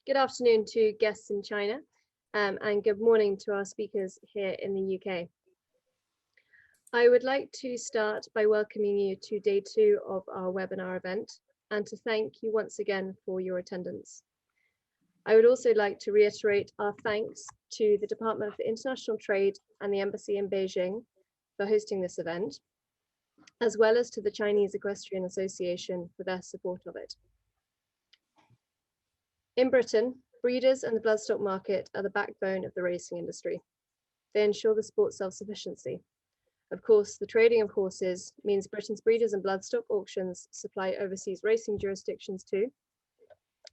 Good afternoon to guests in China, and good morning to our speakers here in the UK. I would like to start by welcoming you to day 2 of our webinar event and to thank you once again for your attendance. I would also like to reiterate our thanks to the Department for International Trade and the Embassy in Beijing for hosting this event, as well as to the Chinese Equestrian Association for their support of it. In Britain, breeders and the bloodstock market are the backbone of the racing industry. They ensure the sport's self-sufficiency. Of course, the trading of horses means Britain's breeders and bloodstock auctions supply overseas racing jurisdictions too,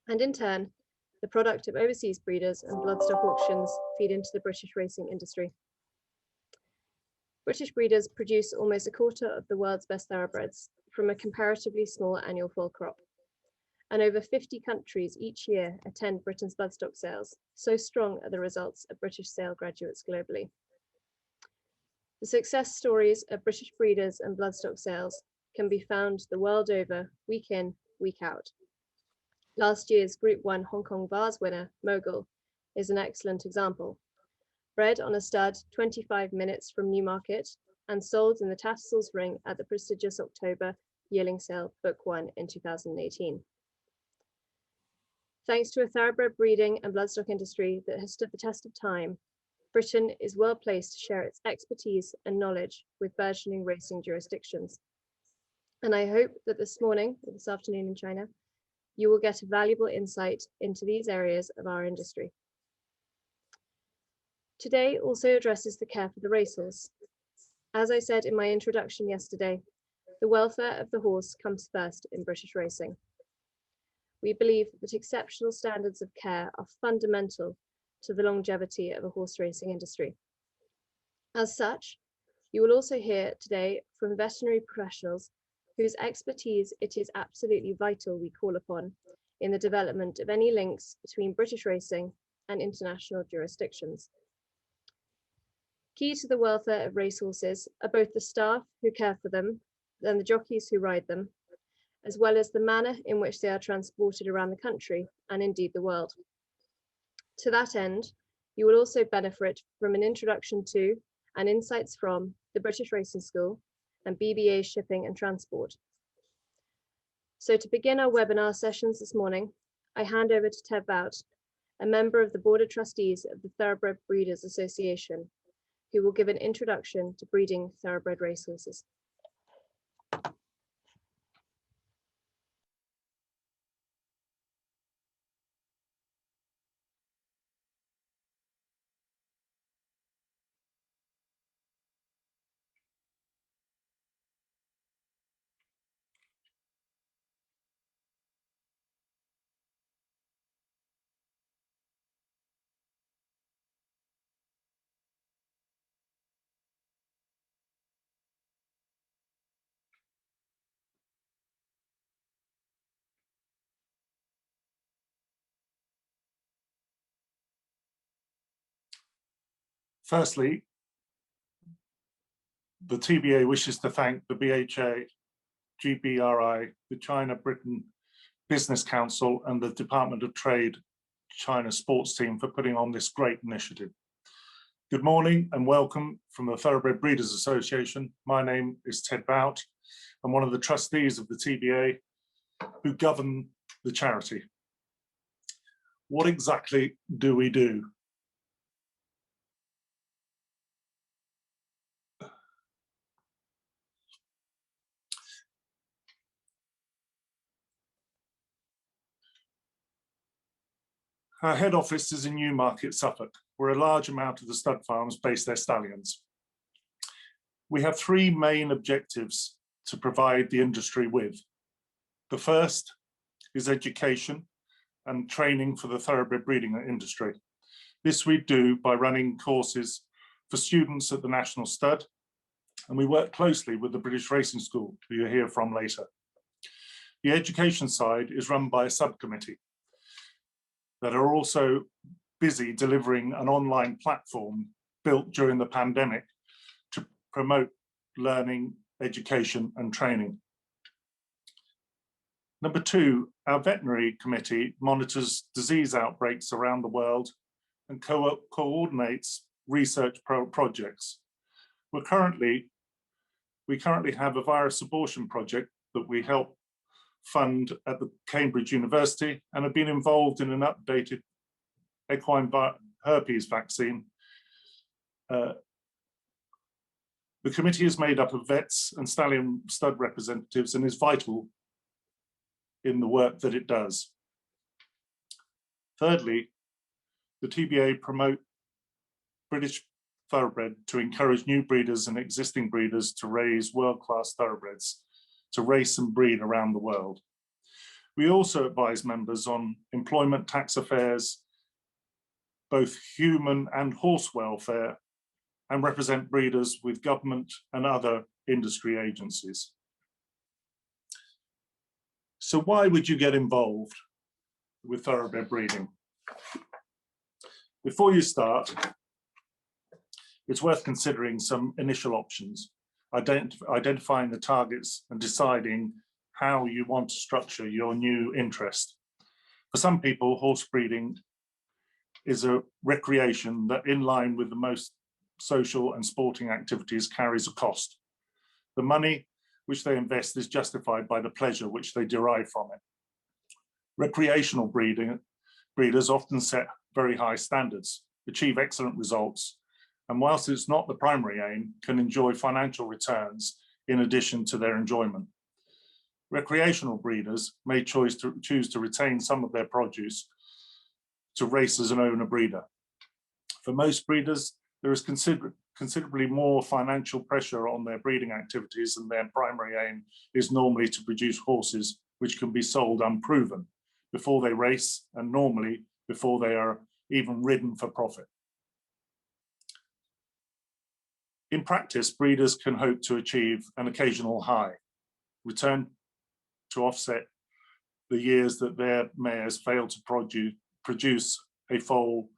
and in turn, the product of overseas breeders and bloodstock auctions feed into the British racing industry. British breeders produce almost a quarter of the world's best thoroughbreds from a comparatively small annual foal crop. And over 50 countries each year attend Britain's bloodstock sales. So strong are the results of British sale graduates globally. The success stories of British breeders and bloodstock sales can be found the world over, week in, week out. Last year's Group 1 Hong Kong Vase winner, Mogul, is an excellent example. Bred on a stud 25 minutes from Newmarket and sold in the Tattersall's Ring at the prestigious October yearling sale Book 1 in 2018. Thanks to a thoroughbred breeding and bloodstock industry that has stood the test of time, Britain is well placed to share its expertise and knowledge with burgeoning racing jurisdictions. And I hope that this morning, or this afternoon in China, you will get a valuable insight into these areas of our industry. Today also addresses the care for the racehorse. As I said in my introduction yesterday, the welfare of the horse comes first in British racing. We believe that exceptional standards of care are fundamental to the longevity of a horse racing industry. As such, you will also hear today from veterinary professionals whose expertise it is absolutely vital we call upon in the development of any links between British racing and international jurisdictions. Key to the welfare of racehorses are both the staff who care for them and the jockeys who ride them, as well as the manner in which they are transported around the country and indeed the world. To that end, you will also benefit from an introduction to and insights from the British Racing School and BBA Shipping and Transport. So to begin our webinar sessions this morning, I hand over to Ted Bout, a member of the Board of Trustees of the Thoroughbred Breeders Association, who will give an introduction to breeding thoroughbred racehorses. Firstly, the TBA wishes to thank the BHA, GBRI, the China-Britain Business Council and the Department of Trade China Sports Team for putting on this great initiative. Good morning and welcome from the Thoroughbred Breeders Association. My name is Ted Bout. I'm one of the trustees of the TBA who govern the charity. What exactly do we do? Our head office is in Newmarket, Suffolk, where a large amount of the stud farms base their stallions. We have 3 main objectives to provide the industry with. The first is education and training for the thoroughbred breeding industry. This we do by running courses for students at the National Stud, and we work closely with the British Racing School, who you'll hear from later. The education side is run by a subcommittee that are also busy delivering an online platform built during the pandemic to promote learning, education and training. Number two, our veterinary committee monitors disease outbreaks around the world and coordinates research projects. We currently have a virus abortion project that we help fund at the Cambridge University and have been involved in an updated equine herpes vaccine. The committee is made up of vets and stallion stud representatives and is vital in the work that it does. Thirdly, the TBA promote British thoroughbred to encourage new breeders and existing breeders to raise world-class thoroughbreds to race and breed around the world. We also advise members on employment, tax affairs, both human and horse welfare, and represent breeders with government and other industry agencies. So why would you get involved with thoroughbred breeding? Before you start, it's worth considering some initial options, identifying the targets and deciding how you want to structure your new interest. For some people, horse breeding is a recreation that, in line with the most social and sporting activities, carries a cost. The money which they invest is justified by the pleasure which they derive from it. Recreational breeders often set very high standards, achieve excellent results, and whilst it's not the primary aim, can enjoy financial returns in addition to their enjoyment. Recreational breeders may choose to retain some of their produce to race as an owner breeder. For most breeders, there is considerably more financial pressure on their breeding activities, and their primary aim is normally to produce horses which can be sold unproven before they race, and normally before they are even ridden for profit. In practice, breeders can hope to achieve an occasional high, return to offset the years that their mares fail to produce a foal,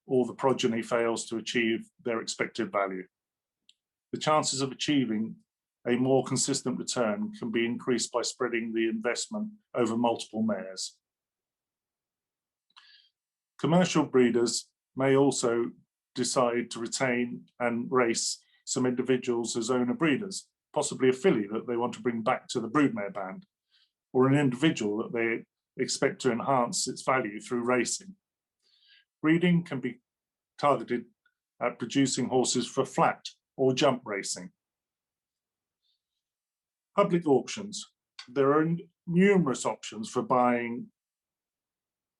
or the progeny fails to achieve their expected value. The chances of achieving a more consistent return can be increased by spreading the investment over multiple mares. Commercial breeders may also decide to retain and race some individuals as owner breeders, possibly a filly that they want to bring back to the broodmare band, or an individual that they expect to enhance its value through racing. Breeding can be targeted at producing horses for flat or jump racing. Public auctions. There are numerous options for buying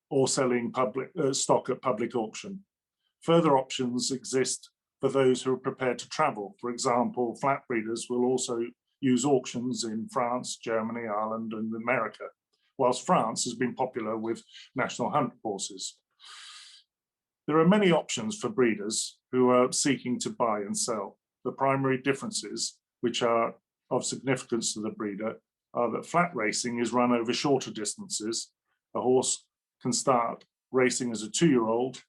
or selling stock at public auction. Further options exist for those who are prepared to travel. For example, flat breeders will also use auctions in France, Germany, Ireland, and America, whilst France has been popular with national hunt horses. There are many options for breeders who are seeking to buy and sell. The primary differences, which are of significance to the breeder, are that flat racing is run over shorter distances. A horse can start racing as a 2-year-old,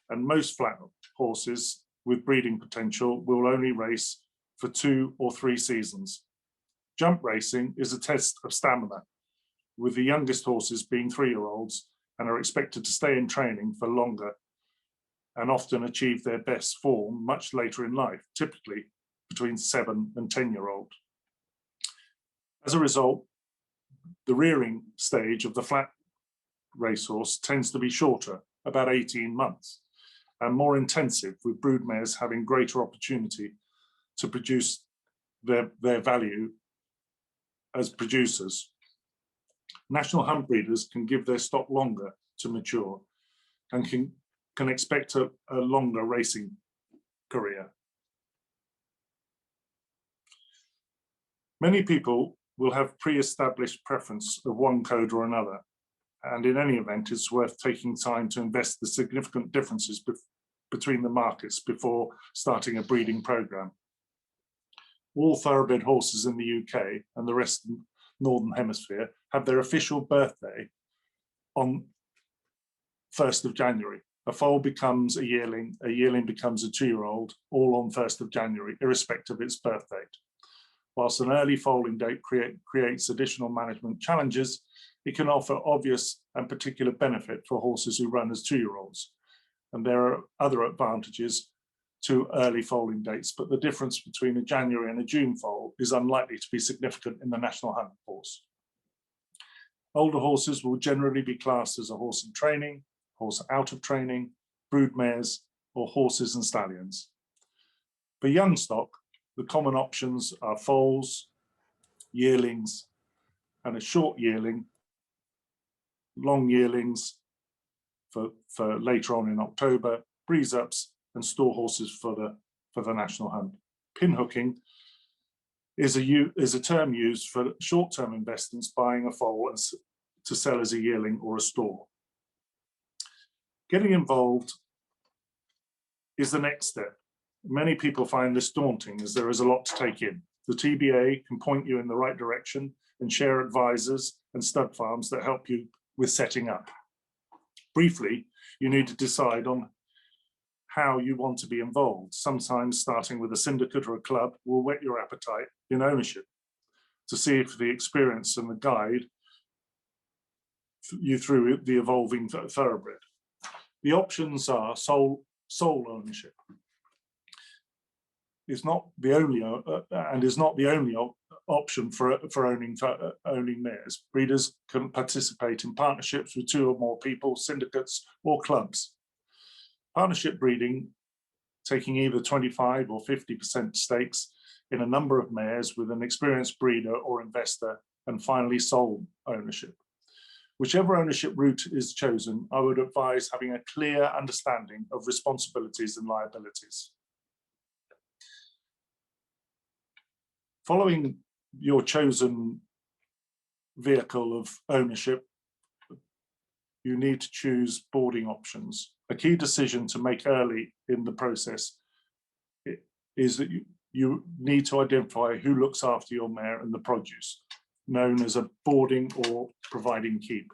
and most flat horses with breeding potential will only race for 2 or 3 seasons. Jump racing is a test of stamina, with the youngest horses being 3-year-olds and are expected to stay in training for longer and often achieve their best form much later in life, typically between 7 and 10-year-old. As a result, the rearing stage of the flat racehorse tends to be shorter, about 18 months, and more intensive, with broodmares having greater opportunity to produce their value as producers. National hunt breeders can give their stock longer to mature and can expect a longer racing career. Many people will have pre-established preference of one code or another, and in any event, it's worth taking time to invest the significant differences between the markets before starting a breeding program. All thoroughbred horses in the UK and the rest of the Northern Hemisphere have their official birthday on 1st of January. A foal becomes a yearling becomes a 2-year-old, all on 1st of January, irrespective of its birth date. Whilst an early foaling date creates additional management challenges, it can offer obvious and particular benefit for horses who run as 2-year-olds. And there are other advantages to early foaling dates, but the difference between a January and a June foal is unlikely to be significant in the National Hunt horse. Older horses will generally be classed as a horse in training, horse out of training, brood mares, or horses and stallions. For young stock, the common options are foals, yearlings, and a short yearling, long yearlings for later on in October, breeze ups, and store horses for the National Hunt. Pinhooking is a term used for short-term investors buying a foal and to sell as a yearling or a store. Getting involved is the next step. Many people find this daunting as there is a lot to take in. The TBA can point you in the right direction and share advisors and stud farms that help you with setting up. Briefly, you need to decide on how you want to be involved. Sometimes starting with a syndicate or a club will whet your appetite in ownership to see if the experience and the guide you through the evolving thoroughbred. The options are sole ownership. Is not the only option for owning mares. Breeders can participate in partnerships with 2 or more people, syndicates, or clubs. Partnership breeding, taking either 25 or 50% stakes in a number of mares with an experienced breeder or investor, and finally sole ownership. Whichever ownership route is chosen, I would advise having a clear understanding of responsibilities and liabilities. Following your chosen vehicle of ownership, you need to choose boarding options. A key decision to make early in the process is that you need to identify who looks after your mare and the produce, known as a boarding or providing keep.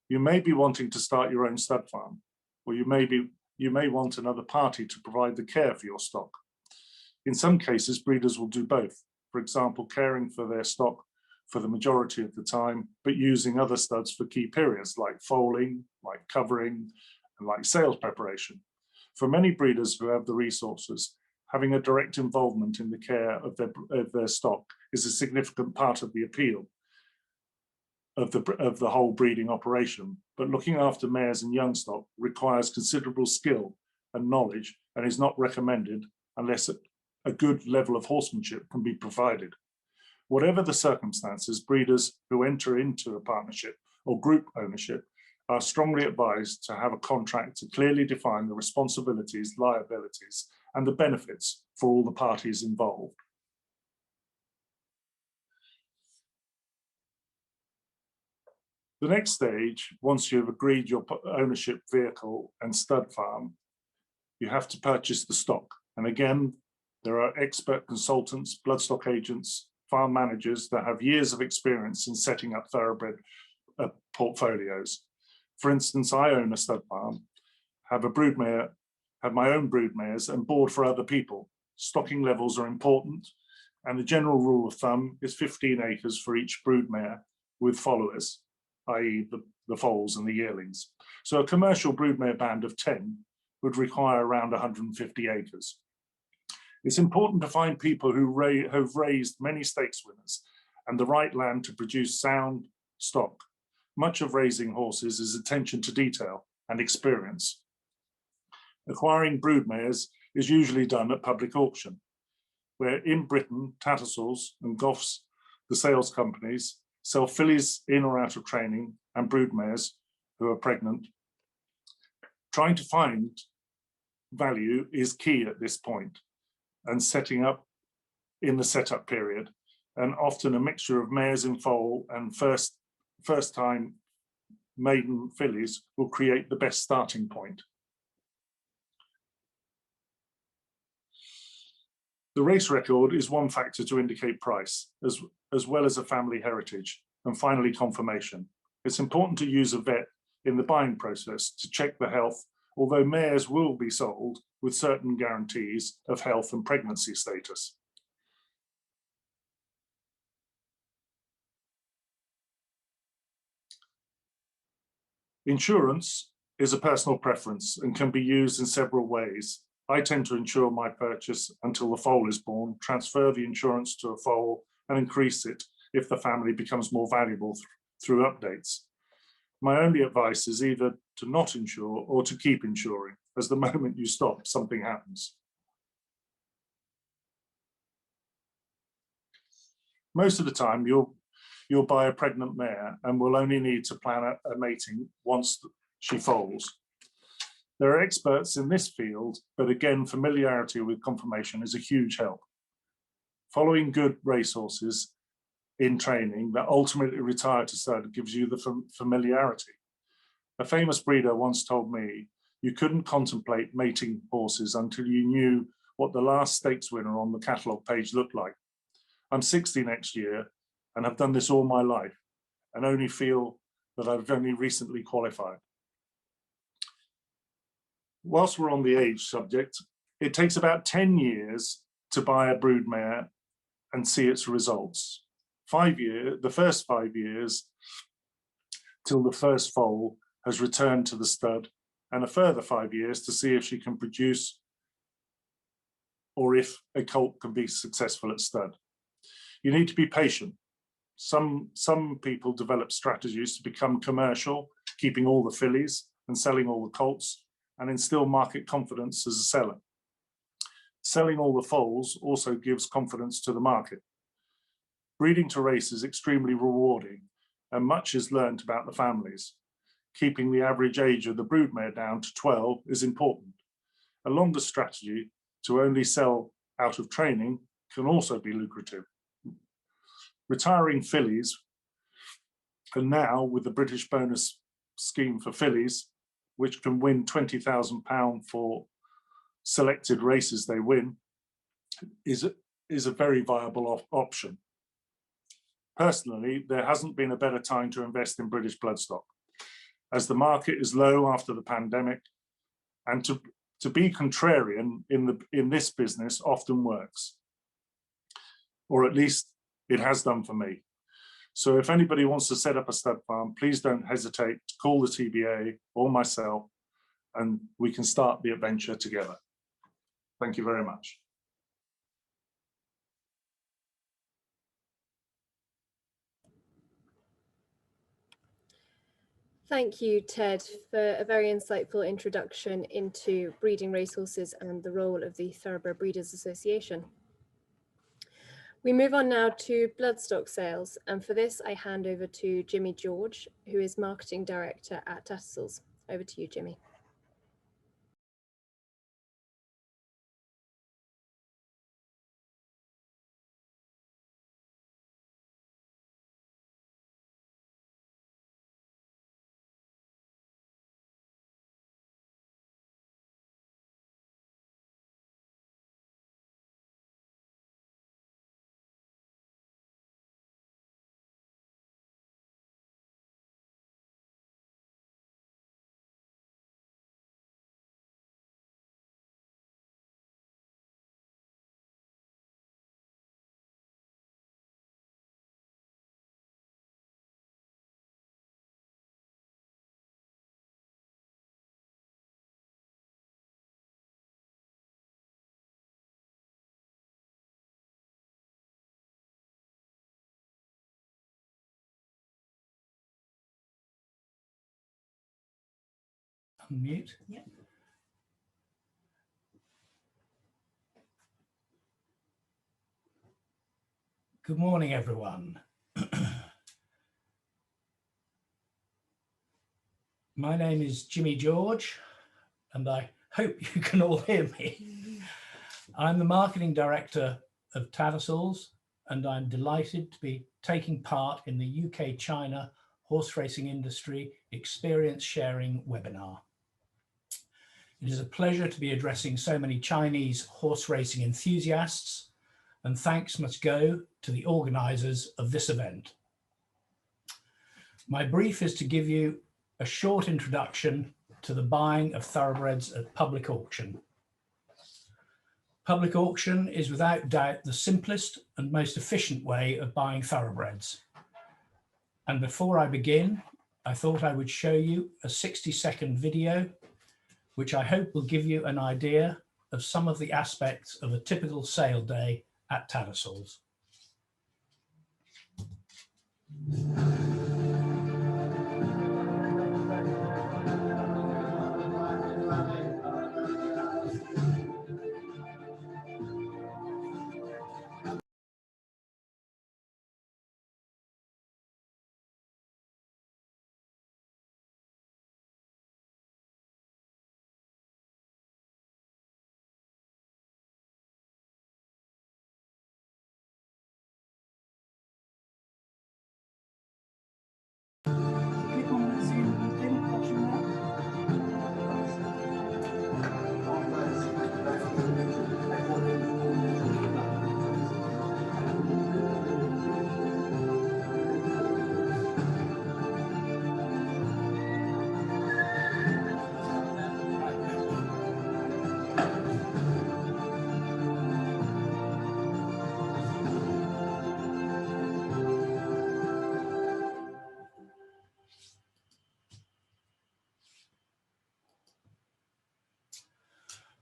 You may be wanting to start your own stud farm, or you may want another party to provide the care for your stock. In some cases, breeders will do both. For example, caring for their stock for the majority of the time, but using other studs for key periods like foaling, like covering, and like sales preparation. For many breeders who have the resources, having a direct involvement in the care of their stock is a significant part of the appeal of the whole breeding operation. But looking after mares and young stock requires considerable skill and knowledge and is not recommended unless a good level of horsemanship can be provided. Whatever the circumstances, breeders who enter into a partnership or group ownership are strongly advised to have a contract to clearly define the responsibilities, liabilities, and the benefits for all the parties involved. The next stage, once you've agreed your ownership vehicle and stud farm, you have to purchase the stock. And again, there are expert consultants, bloodstock agents, farm managers that have years of experience in setting up thoroughbred portfolios. For instance, I own a stud farm, have my own brood mares and board for other people. Stocking levels are important, and the general rule of thumb is 15 acres for each brood mare with followers, i.e. the foals and the yearlings. So a commercial broodmare band of 10 would require around 150 acres. It's important to find people who have raised many stakes winners and the right land to produce sound stock. Much of raising horses is attention to detail and experience. Acquiring broodmares is usually done at public auction, where in Britain, Tattersalls and Goffs, the sales companies, sell fillies in or out of training and broodmares who are pregnant. Trying to find value is key at this point, and setting up in the setup period, and often a mixture of mares in foal and first time maiden fillies will create the best starting point. The race record is one factor to indicate price, as well as a family heritage, and finally confirmation. It's important to use a vet in the buying process to check the health, although mares will be sold with certain guarantees of health and pregnancy status. Insurance is a personal preference and can be used in several ways. I tend to insure my purchase until the foal is born, transfer the insurance to a foal and increase it if the family becomes more valuable through updates. My only advice is either to not insure or to keep insuring, as the moment you stop, something happens. Most of the time, you'll buy a pregnant mare and will only need to plan a mating once she foals. There are experts in this field, but again, familiarity with conformation is a huge help. Following good racehorses in training that ultimately retire to stud gives you the familiarity. A famous breeder once told me, you couldn't contemplate mating horses until you knew what the last stakes winner on the catalogue page looked like. I'm 60 next year and have done this all my life and only feel that I've only recently qualified. Whilst we're on the age subject, it takes about 10 years to buy a broodmare and see its results. The first 5 years till the first foal has returned to the stud, and a further 5 years to see if she can produce or if a colt can be successful at stud. You need to be patient. Some people develop strategies to become commercial, keeping all the fillies and selling all the colts, and instill market confidence as a seller. Selling all the foals also gives confidence to the market. Breeding to race is extremely rewarding, and much is learned about the families. Keeping the average age of the broodmare down to 12 is important. A longer strategy to only sell out of training can also be lucrative. Retiring fillies, and now with the British bonus scheme for fillies, which can win £20,000 for selected races they win, is a very viable option. Personally, there hasn't been a better time to invest in British bloodstock, as the market is low after the pandemic, and to be contrarian in this business often works, or at least it has done for me. So if anybody wants to set up a stud farm, please don't hesitate to call the TBA or myself, and we can start the adventure together. Thank you very much. Thank you, Ted, for a very insightful introduction into breeding racehorses and the role of the Thoroughbred Breeders Association. We move on now to bloodstock sales, and for this I hand over to Jimmy George, who is Marketing Director at Tattersalls. Over to you, Jimmy. Unmute. Yeah. Good morning, everyone. My name is Jimmy George, and I hope you can all hear me. I'm the Marketing Director of Tattersalls, and I'm delighted to be taking part in the UK-China horse racing industry experience sharing webinar. It is a pleasure to be addressing so many Chinese horse racing enthusiasts, and thanks must go to the organisers of this event. My brief is to give you a short introduction to the buying of thoroughbreds at public auction. Public auction is without doubt the simplest and most efficient way of buying thoroughbreds. And before I begin, I thought I would show you a 60-second video, which I hope will give you an idea of some of the aspects of a typical sale day at Tattersalls. Click on the Zoom thing, watching that.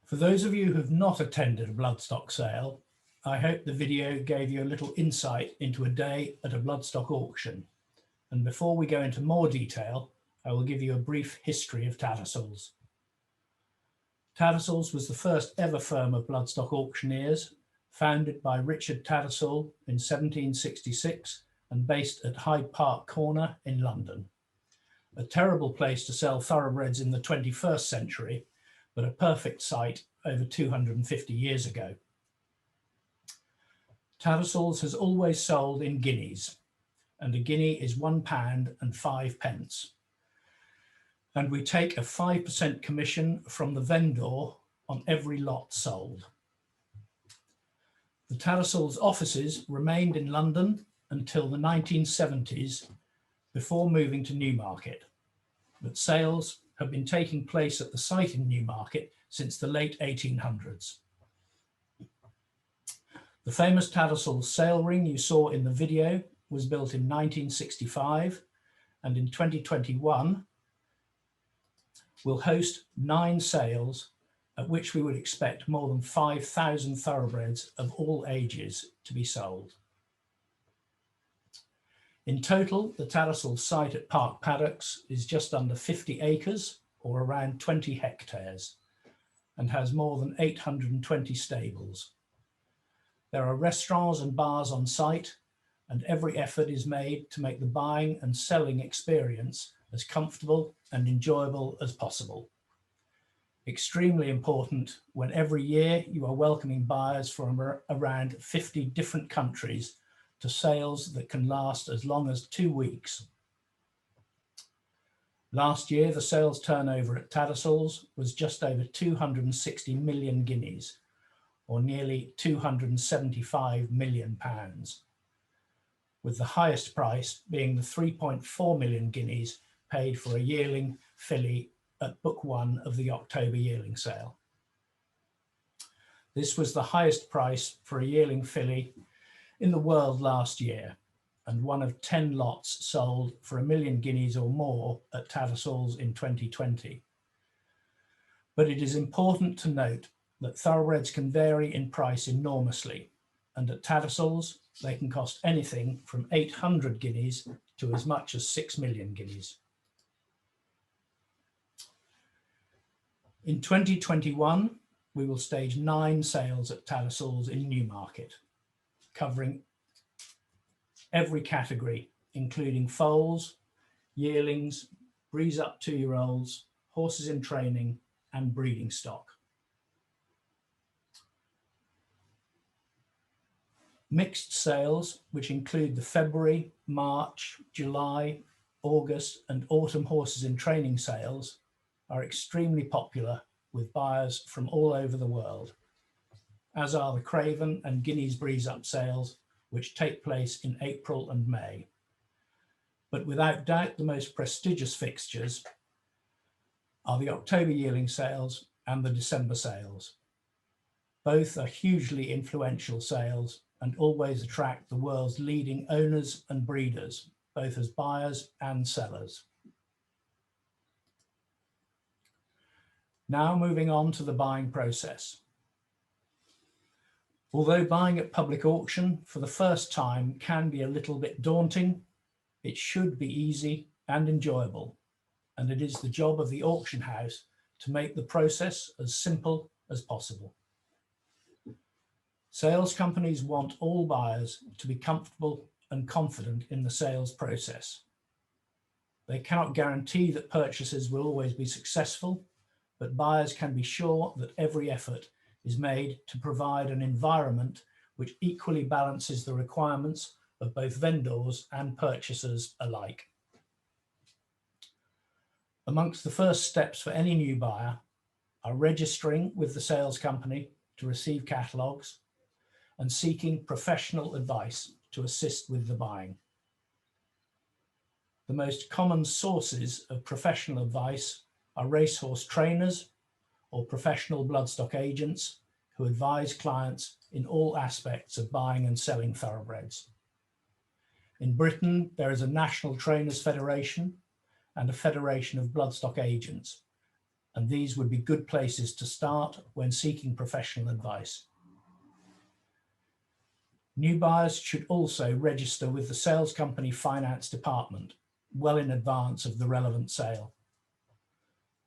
For those of you who have not attended a bloodstock sale, I hope the video gave you a little insight into a day at a bloodstock auction. And before we go into more detail, I will give you a brief history of Tattersalls. Tattersalls was the first ever firm of bloodstock auctioneers, founded by Richard Tattersall in 1766 and based at Hyde Park Corner in London. A terrible place to sell thoroughbreds in the 21st century, but a perfect site over 250 years ago. Tattersalls has always sold in guineas, and a guinea is £1 and 5 pence. And we take a 5% commission from the vendor on every lot sold. The Tattersalls offices remained in London until the 1970s before moving to Newmarket, but sales have been taking place at the site in Newmarket since the late 1800s. The famous Tattersalls sale ring you saw in the video was built in 1965, and in 2021 will host 9 sales at which we would expect more than 5,000 thoroughbreds of all ages to be sold. In total, the Tattersalls site at Park Paddocks is just under 50 acres or around 20 hectares and has more than 820 stables. There are restaurants and bars on site, and every effort is made to make the buying and selling experience as comfortable and enjoyable as possible. Extremely important when every year you are welcoming buyers from around 50 different countries to sales that can last as long as 2 weeks. Last year, the sales turnover at Tattersalls was just over 260 million guineas, or nearly £275 million, with the highest price being the 3.4 million guineas paid for a yearling filly at Book 1 of the October yearling sale. This was the highest price for a yearling filly in the world last year, and one of 10 lots sold for 1 million guineas or more at Tattersalls in 2020. But it is important to note that thoroughbreds can vary in price enormously, and at Tattersalls they can cost anything from 800 guineas to as much as 6 million guineas. In 2021, we will stage 9 sales at Tattersalls in Newmarket, covering every category, including foals, yearlings, breeze-up 2-year-olds, horses in training, and breeding stock. Mixed sales, which include the February, March, July, August, and autumn horses in training sales, are extremely popular with buyers from all over the world, as are the Craven and Guineas breeze-up sales, which take place in April and May. But without doubt, the most prestigious fixtures are the October yearling sales and the December sales. Both are hugely influential sales and always attract the world's leading owners and breeders, both as buyers and sellers. Now moving on to the buying process. Although buying at public auction for the first time can be a little bit daunting, it should be easy and enjoyable, and it is the job of the auction house to make the process as simple as possible. Sales companies want all buyers to be comfortable and confident in the sales process. They cannot guarantee that purchases will always be successful, but buyers can be sure that every effort is made to provide an environment which equally balances the requirements of both vendors and purchasers alike. Amongst the first steps for any new buyer are registering with the sales company to receive catalogues and seeking professional advice to assist with the buying. The most common sources of professional advice are racehorse trainers or professional bloodstock agents who advise clients in all aspects of buying and selling thoroughbreds. In Britain, there is a National Trainers Federation and a Federation of Bloodstock Agents, and these would be good places to start when seeking professional advice. New buyers should also register with the sales company finance department well in advance of the relevant sale.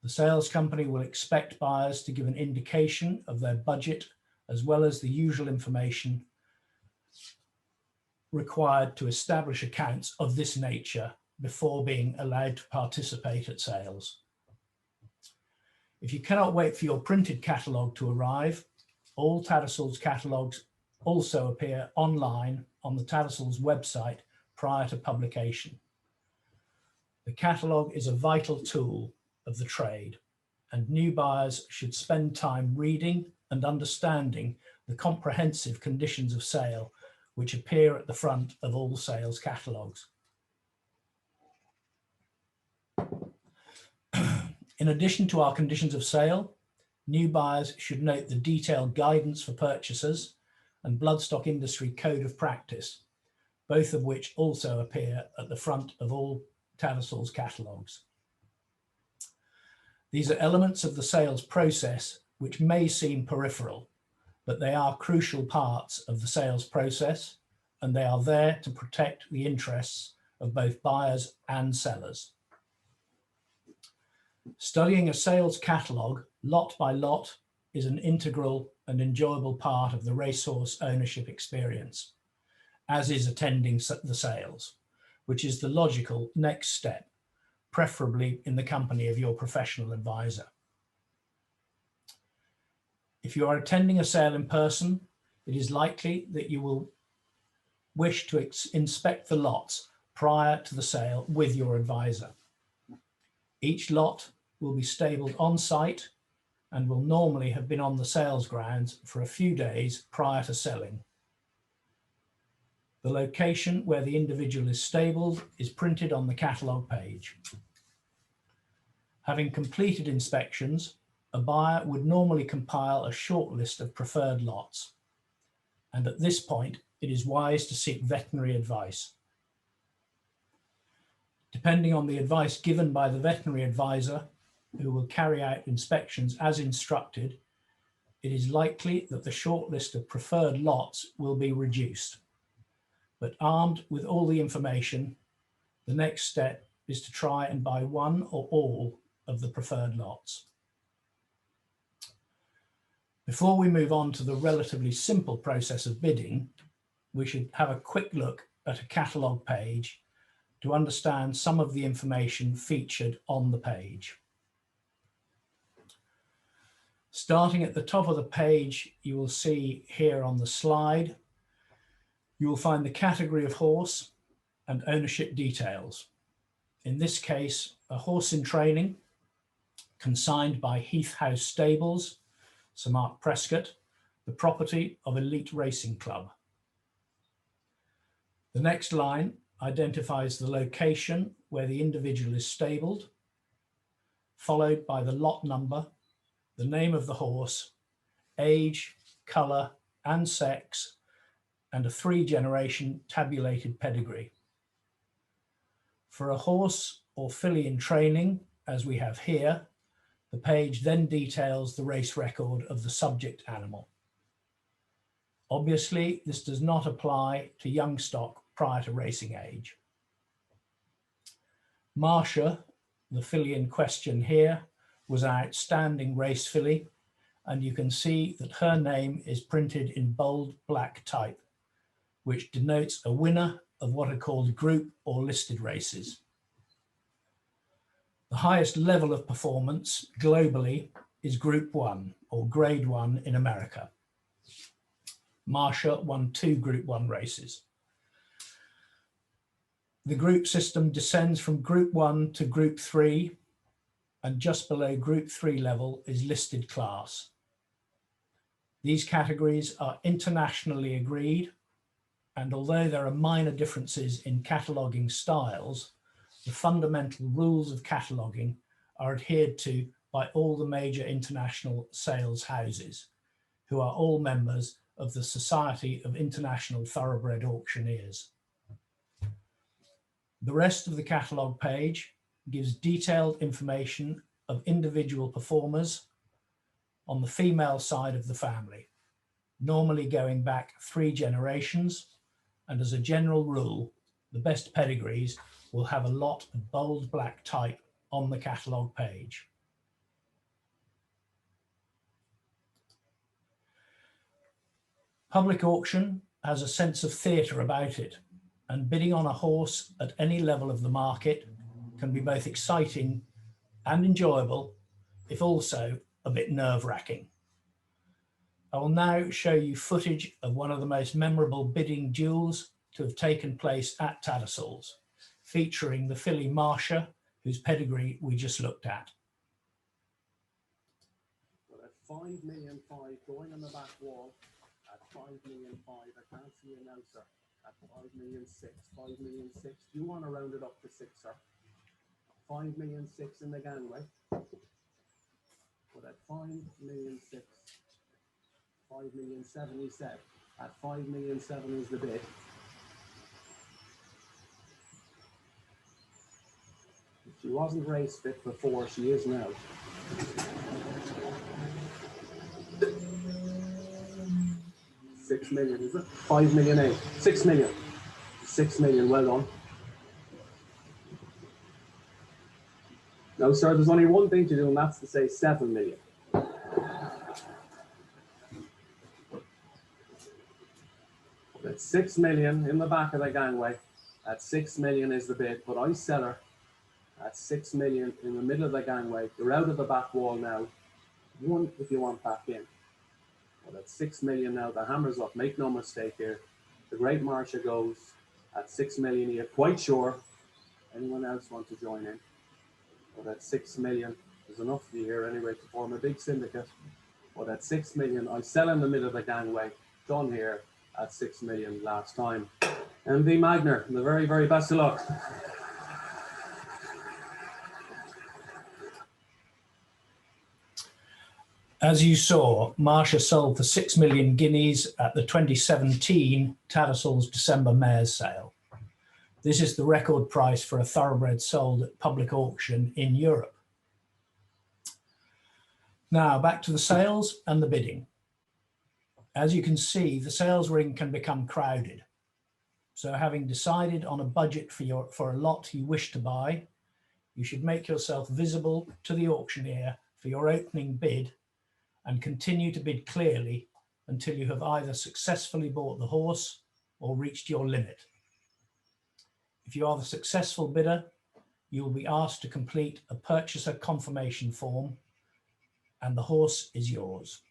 The sales company will expect buyers to give an indication of their budget as well as the usual information required to establish accounts of this nature before being allowed to participate at sales. If you cannot wait for your printed catalogue to arrive, all Tattersalls catalogues also appear online on the Tattersalls website prior to publication. The catalogue is a vital tool of the trade, and new buyers should spend time reading and understanding the comprehensive conditions of sale which appear at the front of all sales catalogues. In addition to our conditions of sale, new buyers should note the detailed guidance for purchasers and Bloodstock Industry Code of Practice, both of which also appear at the front of all Tattersalls catalogues. These are elements of the sales process which may seem peripheral, but they are crucial parts of the sales process, and they are there to protect the interests of both buyers and sellers. Studying a sales catalogue lot by lot is an integral and enjoyable part of the racehorse ownership experience, as is attending the sales, which is the logical next step, preferably in the company of your professional advisor. If you are attending a sale in person, it is likely that you will wish to inspect the lots prior to the sale with your advisor. Each lot will be stabled on site and will normally have been on the sales grounds for a few days prior to selling. The location where the individual is stabled is printed on the catalogue page. Having completed inspections, a buyer would normally compile a short list of preferred lots, and at this point it is wise to seek veterinary advice. Depending on the advice given by the veterinary advisor, who will carry out inspections as instructed, it is likely that the short list of preferred lots will be reduced. But armed with all the information, the next step is to try and buy one or all of the preferred lots. Before we move on to the relatively simple process of bidding, we should have a quick look at a catalogue page to understand some of the information featured on the page. Starting at the top of the page, you will see here on the slide, you will find the category of horse and ownership details. In this case, a horse in training, consigned by Heath House Stables, Sir Mark Prescott, the property of Elite Racing Club. The next line identifies the location where the individual is stabled, followed by the lot number, the name of the horse, age, colour and sex, and a 3-generation tabulated pedigree. For a horse or filly in training, as we have here, The page then details the race record of the subject animal. Obviously, this does not apply to young stock prior to racing age. Marcia, the filly in question here, was an outstanding race filly, and you can see that her name is printed in bold black type, which denotes a winner of what are called group or listed races. The highest level of performance globally is Group 1 or Grade 1 in America. Marcia won 2 Group 1 races. The group system descends from Group 1 to Group 3, and just below Group 3 level is listed class. These categories are internationally agreed, and although there are minor differences in cataloguing styles, the fundamental rules of cataloguing are adhered to by all the major international sales houses, who are all members of the Society of International Thoroughbred Auctioneers. The rest of the catalogue page gives detailed information of individual performers on the female side of the family, normally going back 3 generations, and as a general rule, the best pedigrees will have a lot of bold black type on the catalogue page. Public auction has a sense of theatre about it, and bidding on a horse at any level of the market can be both exciting and enjoyable, if also a bit nerve-wracking. I will now show you footage of one of the most memorable bidding duels to have taken place at Tattersalls, featuring the filly Marcia, whose pedigree we just looked at. Well, at 5,000,005 going on the back wall, at 5,000,005, I can't see an answer. At 5,000,006, 5,000,006. Do you want to round it up to 6, sir? 5,000,006 in the gangway. But at 5,000,006, 5,000,007 he said. At 5,000,007 is the bid. She wasn't race fit before, she is now. $6 million, is it? 5,000,008. 6 million. 6 million, well done. No, sir, there's only one thing to do, and that's to say 7 million. That's 6 million in the back of the gangway. At 6 million is the bid, but I sell her at 6 million in the middle of the gangway. You're out of the back wall now. 1 if you want back in. Well, at 6 million now, the hammer's up. Make no mistake here. The great Marcia goes at 6 million. You're quite sure. Anyone else want to join in? Well, at 6 million, there's enough of you here anyway to form a big syndicate. Well, at 6 million, I sell in the middle of the gangway. Done here at 6 million last time. MV Magner, the very, very best of luck. As you saw, Marcia sold for 6 million guineas at the 2017 Tattersalls December mares sale. This is the record price for a thoroughbred sold at public auction in Europe. Now back to the sales and the bidding. As you can see, the sales ring can become crowded. So having decided on a budget for a lot you wish to buy, you should make yourself visible to the auctioneer for your opening bid and continue to bid clearly until you have either successfully bought the horse or reached your limit. If you are the successful bidder, you will be asked to complete a purchaser confirmation form and the horse is yours.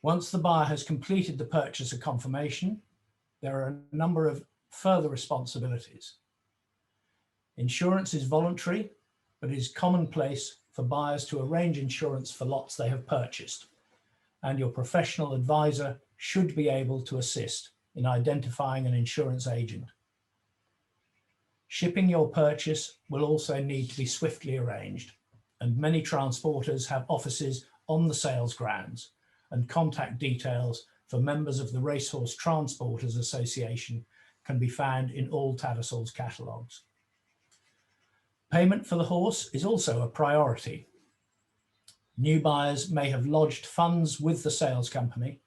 Once the buyer has completed the purchaser confirmation, there are a number of further responsibilities. Insurance is voluntary, but it is commonplace for buyers to arrange insurance for lots they have purchased, and your professional advisor should be able to assist in identifying an insurance agent. Shipping your purchase will also need to be swiftly arranged, and many transporters have offices on the sales grounds, and contact details for members of the Racehorse Transporters Association can be found in all Tattersalls catalogues. Payment for the horse is also a priority. New buyers may have lodged funds with the sales company,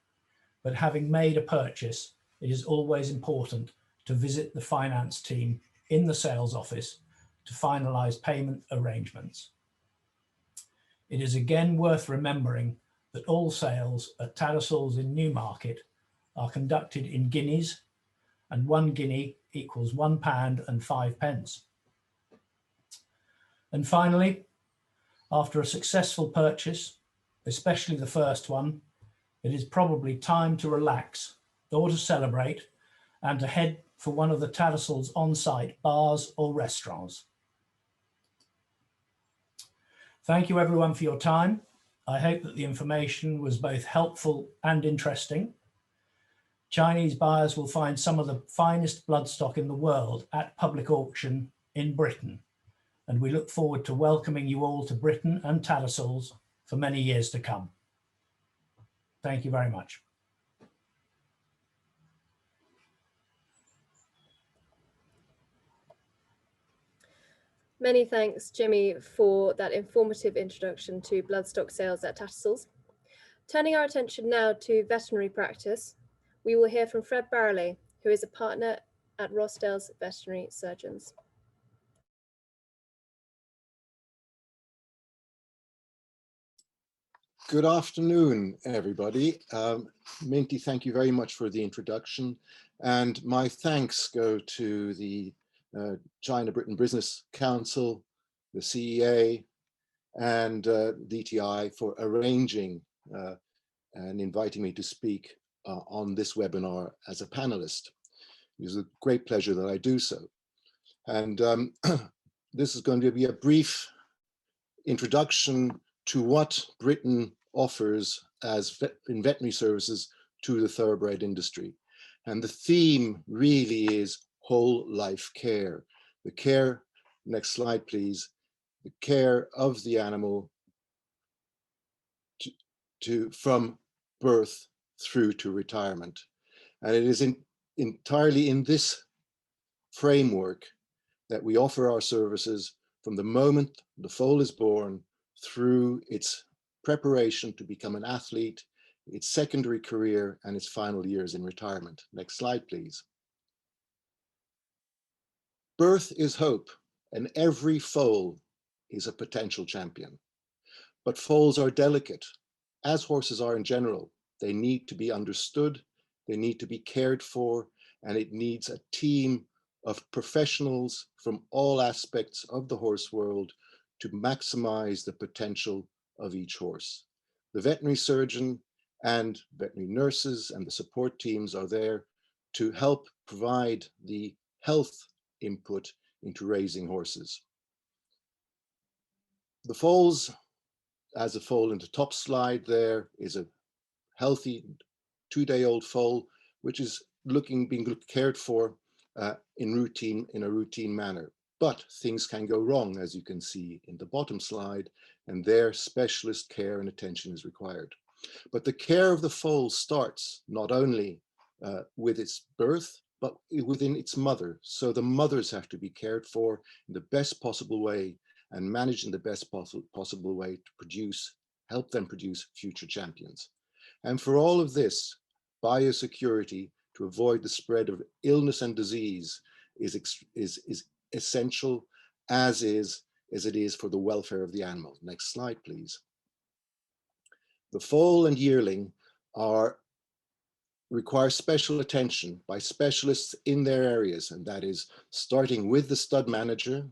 but having made a purchase, it is always important to visit the finance team in the sales office to finalise payment arrangements. It is again worth remembering that all sales at Tattersalls in Newmarket are conducted in guineas, and 1 guinea equals £1.05. And finally, after a successful purchase, especially the first one, it is probably time to relax or to celebrate and to head for one of the Tattersalls on-site bars or restaurants. Thank you everyone for your time. I hope that the information was both helpful and interesting. Chinese buyers will find some of the finest bloodstock in the world at public auction in Britain, and we look forward to welcoming you all to Britain and Tattersalls for many years to come. Thank you very much. Many thanks, Jimmy, for that informative introduction to bloodstock sales at Tattersalls. Turning our attention now to veterinary practice, we will hear from Fred Barreley, who is a partner at Rossdale's Veterinary Surgeons. Good afternoon, everybody. Minty, thank you very much for the introduction. And my thanks go to the China-Britain Business Council, the CEA, and DTI for arranging and inviting me to speak on this webinar as a panelist. It is a great pleasure that I do so. And this is going to be a brief introduction to what Britain offers as in veterinary services to the thoroughbred industry. And the theme really is whole life care. The care, next slide please, the care of the animal from birth through to retirement. And it is entirely in this framework that we offer our services from the moment the foal is born through its preparation to become an athlete, its secondary career, and its final years in retirement. Next slide, please. Birth is hope, and every foal is a potential champion. But foals are delicate, as horses are in general. They need to be understood, they need to be cared for, and it needs a team of professionals from all aspects of the horse world to maximize the potential of each horse. The veterinary surgeon and veterinary nurses and the support teams are there to help provide the health input into raising horses. The foals, as a foal in the top slide there, is a healthy 2-day-old foal, which is being cared for in a routine manner. But things can go wrong, as you can see in the bottom slide, and there specialist care and attention is required. But the care of the foal starts not only with its birth, but within its mother. So the mothers have to be cared for in the best possible way and managed in the best possible way to help them produce future champions. And for all of this, biosecurity to avoid the spread of illness and disease is essential, as it is for the welfare of the animal. Next slide, please. The foal and yearling require special attention by specialists in their areas, and that is starting with the stud manager,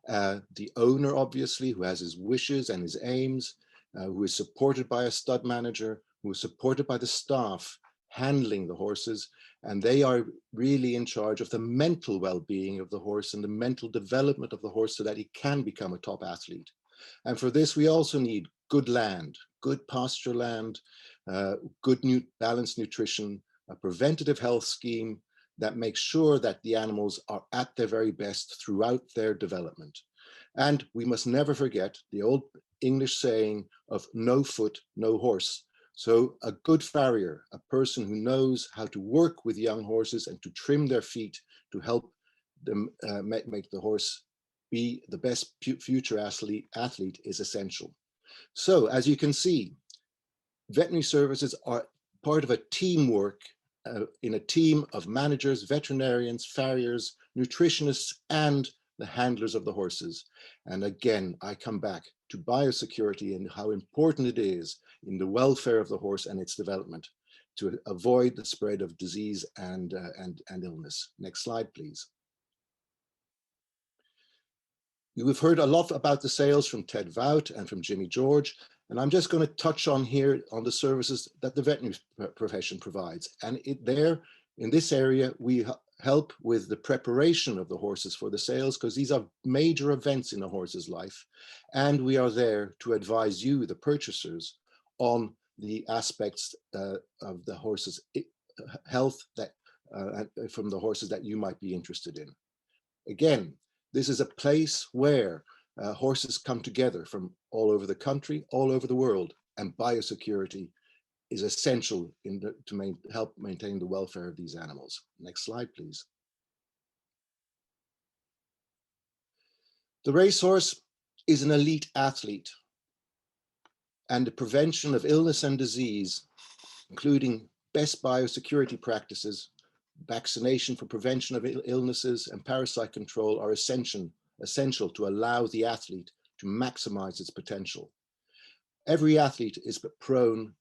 the owner, obviously, who has his wishes and his aims, who is supported by a stud manager, who is supported by the staff handling the horses, and they are really in charge of the mental well-being of the horse and the mental development of the horse so that he can become a top athlete. And for this, we also need good land, good pasture land, good balanced nutrition, a preventative health scheme that makes sure that the animals are at their very best throughout their development. And we must never forget the old English saying of no foot, no horse. So a good farrier, a person who knows how to work with young horses and to trim their feet to help them make the horse be the best future athlete is essential. So as you can see, veterinary services are part of a teamwork in a team of managers, veterinarians, farriers, nutritionists, and the handlers of the horses. And again, I come back to biosecurity and how important it is in the welfare of the horse and its development to avoid the spread of disease and illness. Next slide, please. We've heard a lot about the sales from Ted Vout and from Jimmy George, and I'm just going to touch on here on the services that the veterinary profession provides. And in this area, we help with the preparation of the horses for the sales, because these are major events in a horse's life. And we are there to advise you, the purchasers, on the aspects of the horse's health from the horses that you might be interested in. Again, this is a place where horses come together from all over the country, all over the world, and biosecurity is essential to help maintain the welfare of these animals. Next slide, please. The racehorse is an elite athlete, and the prevention of illness and disease, including best biosecurity practices, vaccination for prevention of illnesses, and parasite control are essential to allow the athlete to maximize its potential. Every athlete is prone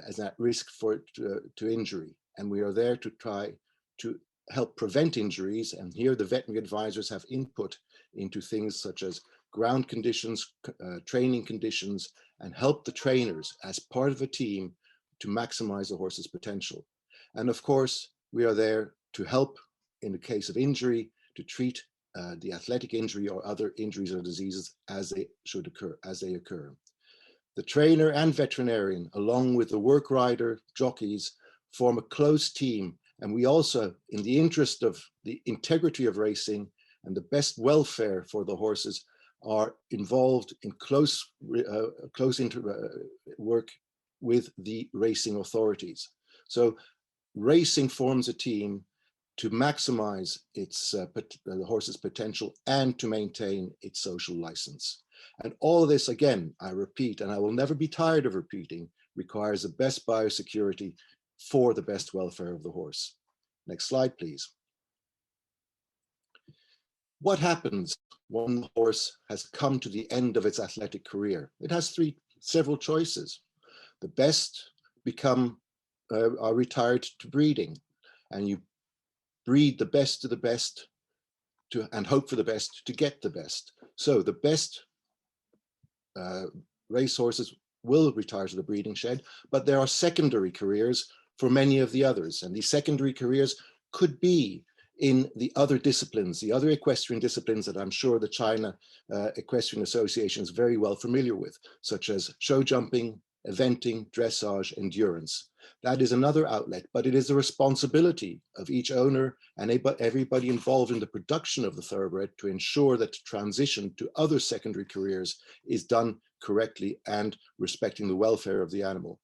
as at risk to injury, and we are there to try to help prevent injuries. And here the veterinary advisors have input into things such as ground conditions, training conditions, and help the trainers as part of a team to maximize the horse's potential. And of course, we are there to help in the case of injury, to treat the athletic injury or other injuries or diseases as they occur. The trainer and veterinarian, along with the work rider, jockeys, form a close team. And we also, in the interest of the integrity of racing and the best welfare for the horses, are involved in close work with the racing authorities. So racing forms a team to maximize the horse's potential and to maintain its social license. And all of this, again, I repeat, and I will never be tired of repeating, requires the best biosecurity for the best welfare of the horse. Next slide, please. What happens when the horse has come to the end of its athletic career? It has several choices. The best are retired to breeding, and you breed the best of the best and hope for the best to get the best. So the best racehorses will retire to the breeding shed, but there are secondary careers for many of the others. And these secondary careers could be in the other disciplines, the other equestrian disciplines that I'm sure the China Equestrian Association is very well familiar with, such as show jumping, eventing, dressage, endurance. That is another outlet, but it is the responsibility of each owner and everybody involved in the production of the thoroughbred to ensure that transition to other secondary careers is done correctly and respecting the welfare of the animal.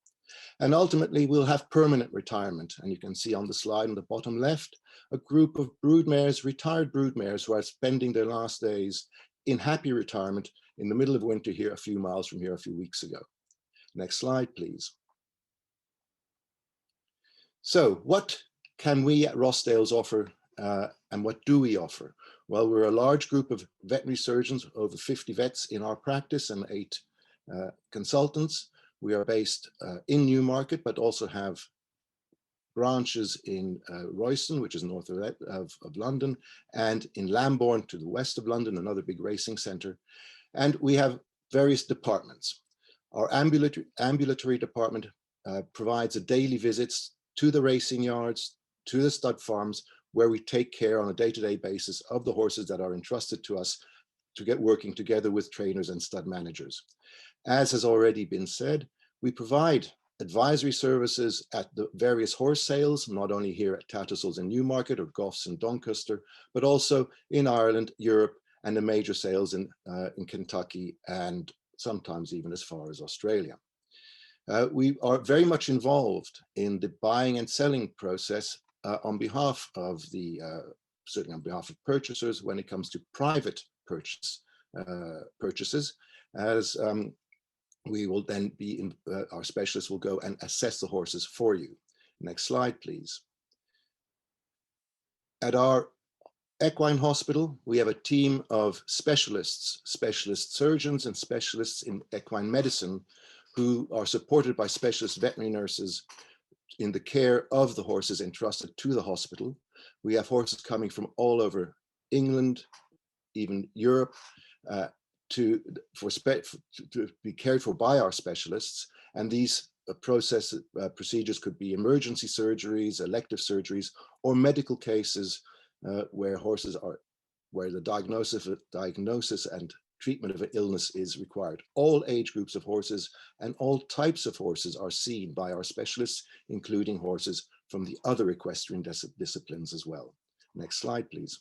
And ultimately, we'll have permanent retirement. And you can see on the slide on the bottom left, a group of broodmares, retired broodmares who are spending their last days in happy retirement in the middle of winter here, a few miles from here a few weeks ago. Next slide, please. So what can we at Rossdale's offer and what do we offer? Well, we're a large group of veterinary surgeons, over 50 vets in our practice and 8 consultants. We are based in Newmarket, but also have branches in Royston, which is north of London, and in Lambourne to the west of London, another big racing centre. And we have various departments. Our ambulatory department provides daily visits to the racing yards, to the stud farms, where we take care on a day-to-day basis of the horses that are entrusted to us to get working together with trainers and stud managers. As has already been said, we provide advisory services at the various horse sales, not only here at Tattersalls in Newmarket or Goffs in Doncaster, but also in Ireland, Europe, and the major sales in Kentucky and sometimes even as far as Australia. We are very much involved in the buying and selling process on behalf of certainly on behalf of purchasers when it comes to private purchases, as we will then be in, our specialists will go and assess the horses for you. Next slide, please. At our equine hospital, we have a team of specialists, specialist surgeons and specialists in equine medicine who are supported by specialist veterinary nurses in the care of the horses entrusted to the hospital. We have horses coming from all over England, even Europe, to be cared for by our specialists. And these procedures could be emergency surgeries, elective surgeries, or medical cases where horses are, where the diagnosis and treatment of an illness is required. All age groups of horses and all types of horses are seen by our specialists, including horses from the other equestrian disciplines as well. Next slide, please.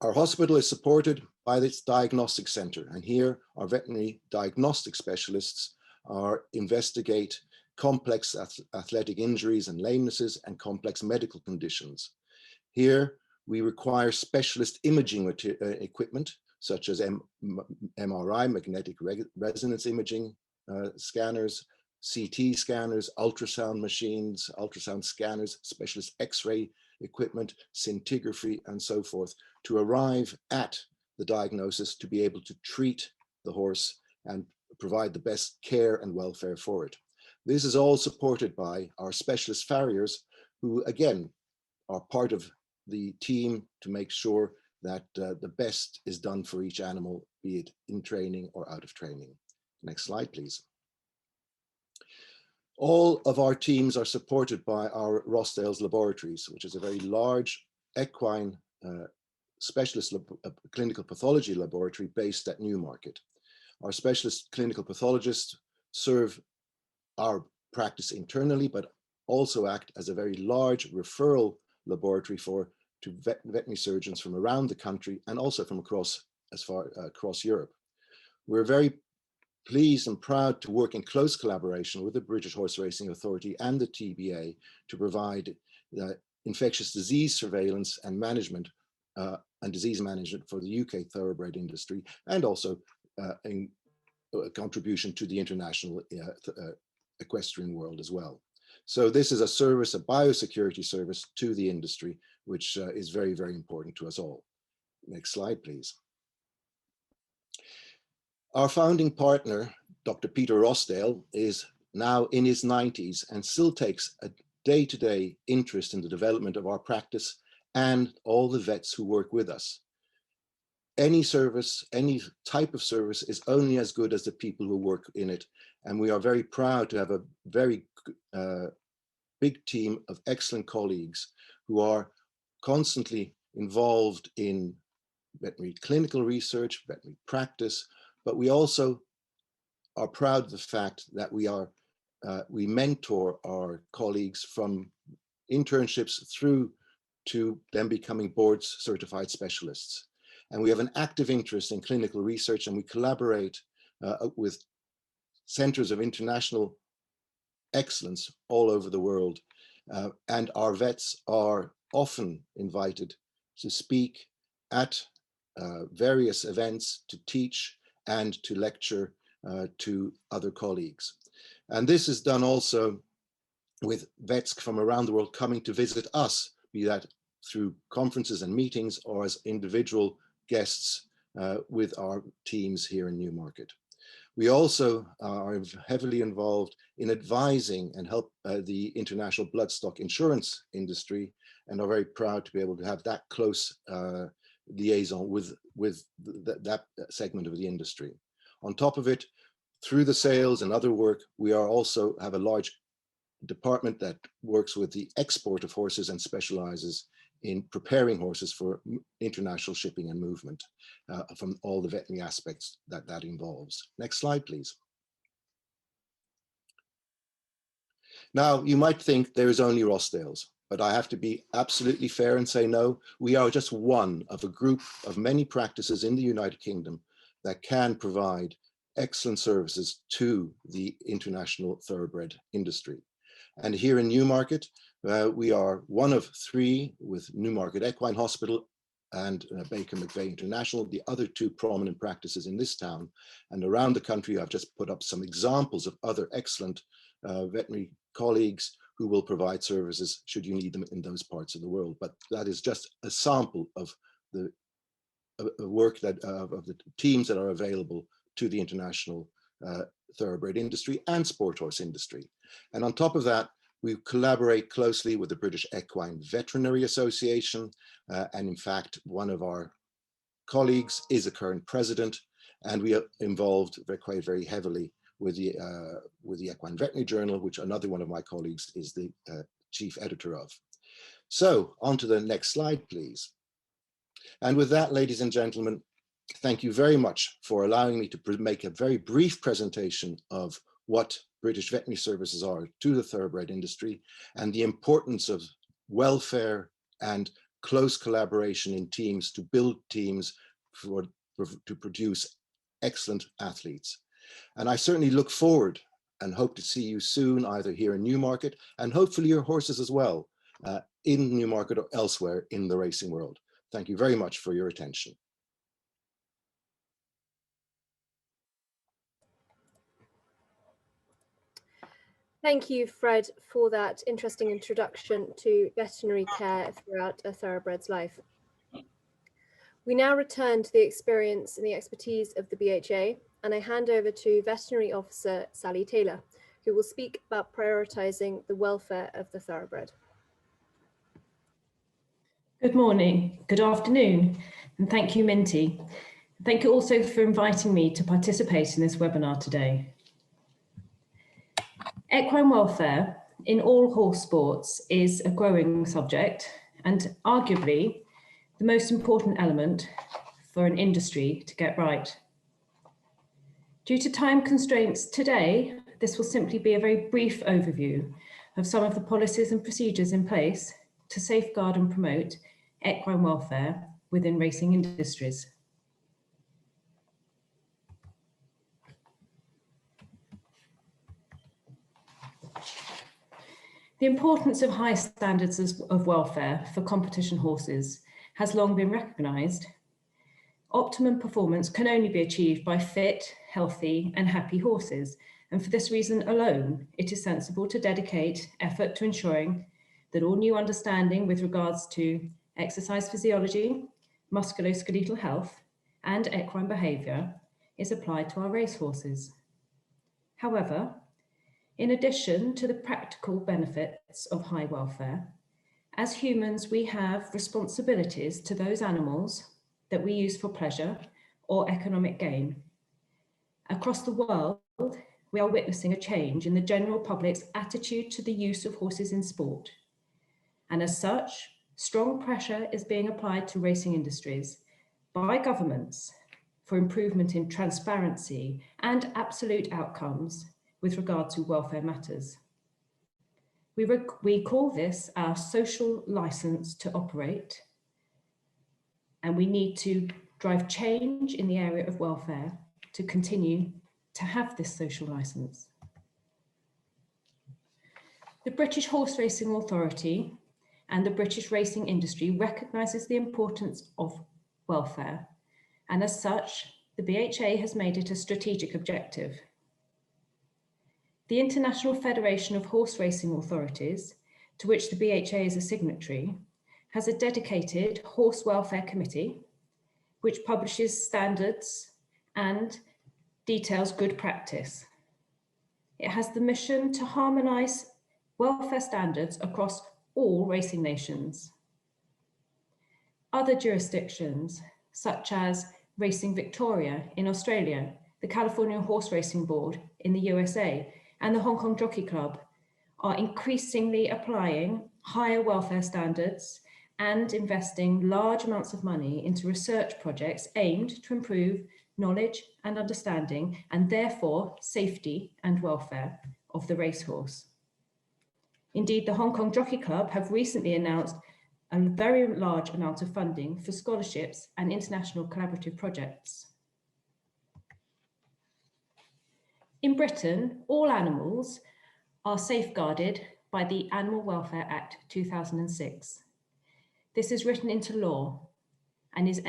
Our hospital is supported by this diagnostic center, and here our veterinary diagnostic specialists investigate complex athletic injuries and lamenesses and complex medical conditions. Here we require specialist imaging equipment such as MRI, magnetic resonance imaging scanners, CT scanners, ultrasound machines, ultrasound scanners, specialist X-ray equipment, scintigraphy, and so forth, to arrive at the diagnosis to be able to treat the horse and provide the best care and welfare for it. This is all supported by our specialist farriers, who again are part of the team to make sure that the best is done for each animal, be it in training or out of training. Next slide, please. All of our teams are supported by our Rossdale's Laboratories, which is a very large equine specialist clinical pathology laboratory based at Newmarket. Our specialist clinical pathologists serve our practice internally, but also act as a very large referral laboratory to veterinary surgeons from around the country and also from across Europe. We're very pleased and proud to work in close collaboration with the British Horse Racing Authority and the TBA to provide infectious disease surveillance and management and disease management for the UK thoroughbred industry, and also a contribution to the international equestrian world as well. So this is a service, a biosecurity service to the industry, which is very, very important to us all. Next slide, please. Our founding partner, Dr. Peter Rossdale, is now in his 90s and still takes a day-to-day interest in the development of our practice and all the vets who work with us. Any service, any type of service is only as good as the people who work in it. And we are very proud to have a very big team of excellent colleagues who are constantly involved in veterinary clinical research, veterinary practice, but we also are proud of the fact that we mentor our colleagues from internships through to them becoming board certified specialists. And we have an active interest in clinical research, and we collaborate with centers of international excellence all over the world. And our vets are often invited to speak at various events, to teach and to lecture to other colleagues. And this is done also with vets from around the world coming to visit us, be that through conferences and meetings or as individual guests with our teams here in Newmarket. We also are heavily involved in advising and help the international bloodstock insurance industry, and are very proud to be able to have that close liaison with that segment of the industry. On top of it, through the sales and other work, we also have a large department that works with the export of horses and specializes in preparing horses for international shipping and movement from all the veterinary aspects that involves. Next slide, please. Now, you might think there is only Rossdale's, but I have to be absolutely fair and say no, we are just one of a group of many practices in the United Kingdom that can provide excellent services to the international thoroughbred industry. And here in Newmarket, we are one of three with Newmarket Equine Hospital and Baker McVeigh International, the other two prominent practices in this town. And around the country, I've just put up some examples of other excellent veterinary colleagues who will provide services should you need them in those parts of the world. But that is just a sample of the work that of the teams that are available to the international thoroughbred industry and sport horse industry. And on top of that, we collaborate closely with the British Equine Veterinary Association. And in fact, one of our colleagues is a current president, and we are involved quite very heavily with the Equine Veterinary Journal, which another one of my colleagues is the chief editor of. So on to the next slide, please. And with that, ladies and gentlemen, thank you very much for allowing me to make a very brief presentation of what British veterinary services are to the thoroughbred industry and the importance of welfare and close collaboration in teams to build teams to produce excellent athletes. And I certainly look forward and hope to see you soon, either here in Newmarket and hopefully your horses as well, in Newmarket or elsewhere in the racing world. Thank you very much for your attention. Thank you, Fred, for that interesting introduction to veterinary care throughout a thoroughbred's life. We now return to the experience and the expertise of the BHA, and I hand over to Veterinary Officer Sally Taylor, who will speak about prioritising the welfare of the thoroughbred. Good morning, good afternoon, and thank you, Minty. Thank you also for inviting me to participate in this webinar today. Equine welfare in all horse sports is a growing subject and arguably the most important element for an industry to get right. Due to time constraints today, this will simply be a very brief overview of some of the policies and procedures in place to safeguard and promote equine welfare within racing industries. The importance of high standards of welfare for competition horses has long been recognised. Optimum performance can only be achieved by fit, healthy and happy horses, and for this reason alone, it is sensible to dedicate effort to ensuring that all new understanding with regards to exercise physiology, musculoskeletal health and equine behaviour is applied to our racehorses. However, in addition to the practical benefits of high welfare, as humans, we have responsibilities to those animals that we use for pleasure or economic gain. Across the world, we are witnessing a change in the general public's attitude to the use of horses in sport. And as such, strong pressure is being applied to racing industries by governments for improvement in transparency and absolute outcomes with regard to welfare matters. We call this our social license to operate, and we need to drive change in the area of welfare to continue to have this social license. The British Horse Racing Authority and the British racing industry recognises the importance of welfare, and as such, the BHA has made it a strategic objective. The International Federation of Horse Racing Authorities, to which the BHA is a signatory, has a dedicated horse welfare committee, which publishes standards and details good practice. It has the mission to harmonise welfare standards across all racing nations. Other jurisdictions, such as Racing Victoria in Australia, the California Horse Racing Board in the USA, and the Hong Kong Jockey Club, are increasingly applying higher welfare standards and investing large amounts of money into research projects aimed to improve knowledge and understanding, and therefore safety and welfare of the racehorse. Indeed, the Hong Kong Jockey Club have recently announced a very large amount of funding for scholarships and international collaborative projects. In Britain, all animals are safeguarded by the Animal Welfare Act 2006. This is written into law, and is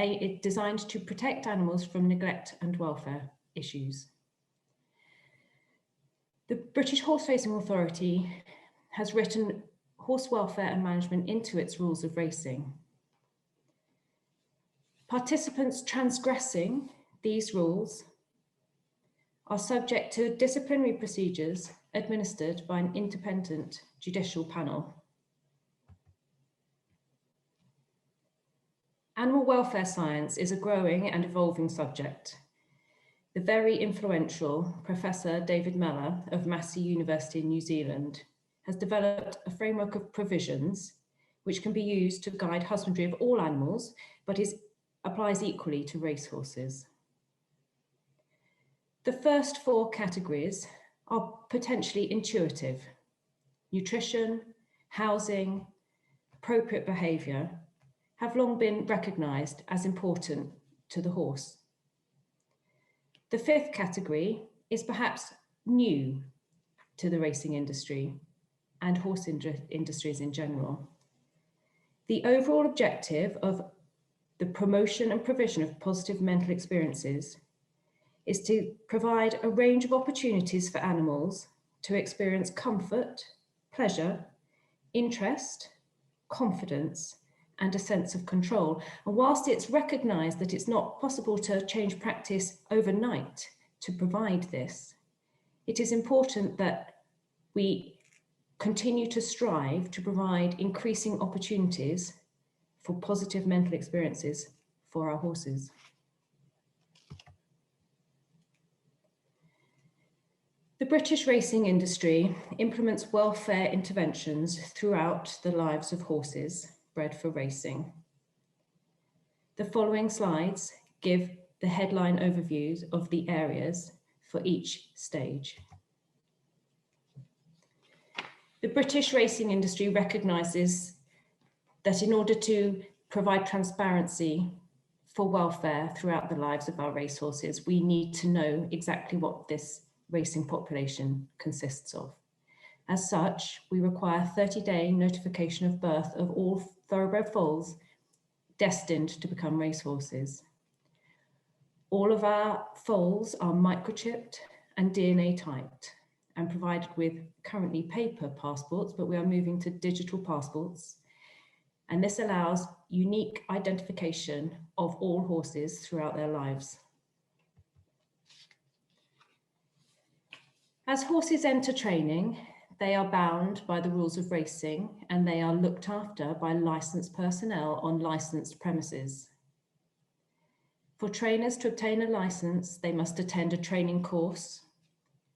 designed to protect animals from neglect and welfare issues. The British Horse Racing Authority has written horse welfare and management into its rules of racing. Participants transgressing these rules are subject to disciplinary procedures administered by an independent judicial panel. Animal welfare science is a growing and evolving subject. The very influential Professor David Mellor of Massey University in New Zealand has developed a framework of provisions which can be used to guide husbandry of all animals, but applies equally to racehorses. The first four categories are potentially intuitive: nutrition, housing, appropriate behaviour, have long been recognised as important to the horse. The fifth category is perhaps new to the racing industry and horse industries in general. The overall objective of the promotion and provision of positive mental experiences is to provide a range of opportunities for animals to experience comfort, pleasure, interest, confidence, and a sense of control. And whilst it's recognised that it's not possible to change practice overnight to provide this, it is important that we continue to strive to provide increasing opportunities for positive mental experiences for our horses. The British racing industry implements welfare interventions throughout the lives of horses bred for racing. The following slides give the headline overviews of the areas for each stage. The British racing industry recognises that in order to provide transparency for welfare throughout the lives of our racehorses, we need to know exactly what this racing population consists of. As such, we require 30-day notification of birth of all thoroughbred foals destined to become racehorses. All of our foals are microchipped and DNA typed and provided with currently paper passports, but we are moving to digital passports. And this allows unique identification of all horses throughout their lives. As horses enter training, they are bound by the rules of racing and they are looked after by licensed personnel on licensed premises. For trainers to obtain a license, they must attend a training course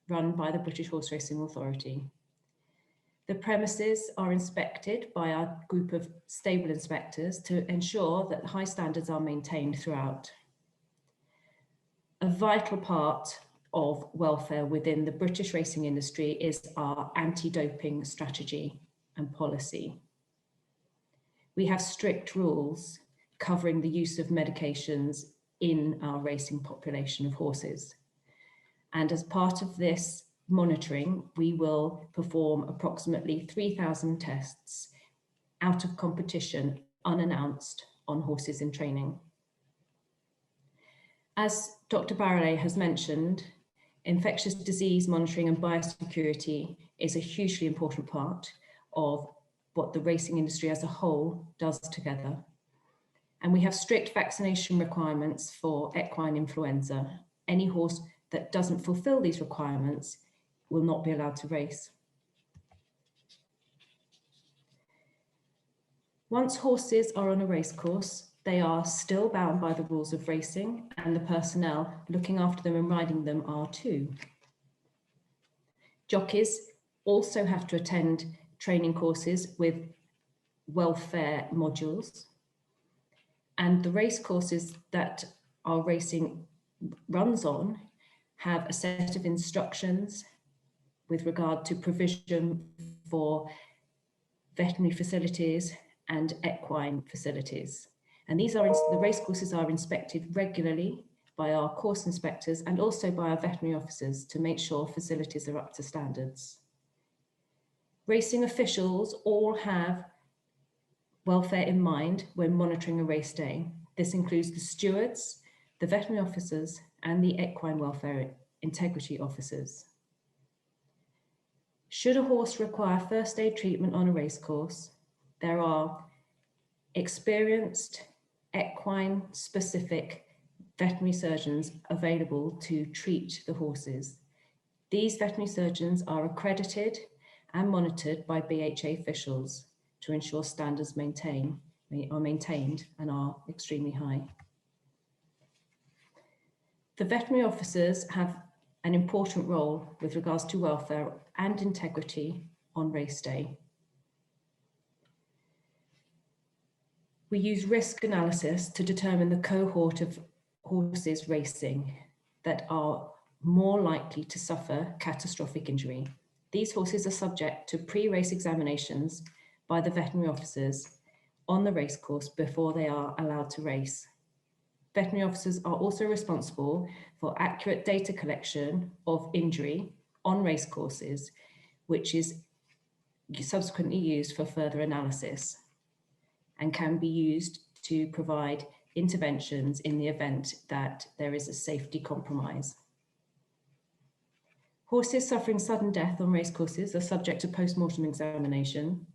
run by the British Horse Racing Authority. The premises are inspected by our group of stable inspectors to ensure that high standards are maintained throughout. A vital part of welfare within the British racing industry is our anti-doping strategy and policy. We have strict rules covering the use of medications in our racing population of horses. And as part of this monitoring, we will perform approximately 3,000 tests out of competition, unannounced, on horses in training. As Dr. Barrelay has mentioned, infectious disease monitoring and biosecurity is a hugely important part of what the racing industry as a whole does together. And we have strict vaccination requirements for equine influenza. Any horse that doesn't fulfill these requirements will not be allowed to race. Once horses are on a race course, they are still bound by the rules of racing, and the personnel looking after them and riding them are too. Jockeys also have to attend training courses with welfare modules, and the race courses that our racing runs on have a set of instructions with regard to provision for veterinary facilities and equine facilities. And these are, the race courses are inspected regularly by our course inspectors and also by our veterinary officers to make sure facilities are up to standards. Racing officials all have welfare in mind when monitoring a race day, This includes the stewards, the veterinary officers, and the equine welfare integrity officers. Should a horse require first aid treatment on a racecourse, there are experienced equine specific veterinary surgeons available to treat the horses. These veterinary surgeons are accredited and monitored by BHA officials to ensure standards are maintained and are extremely high. The veterinary officers have an important role with regards to welfare and integrity on race day. We use risk analysis to determine the cohort of horses racing that are more likely to suffer catastrophic injury. These horses are subject to pre-race examinations by the veterinary officers on the racecourse before they are allowed to race. Veterinary officers are also responsible for accurate data collection of injury on racecourses, which is subsequently used for further analysis and can be used to provide interventions in the event that there is a safety compromise. Horses suffering sudden death on racecourses are subject to post-mortem examination.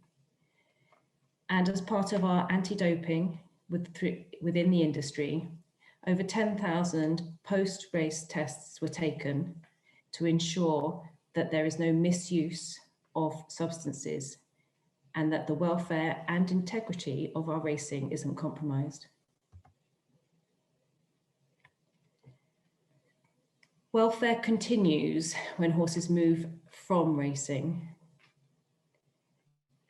And as part of our anti-doping within the industry, over 10,000 post-race tests were taken to ensure that there is no misuse of substances and that the welfare and integrity of our racing isn't compromised. Welfare continues when horses move from racing.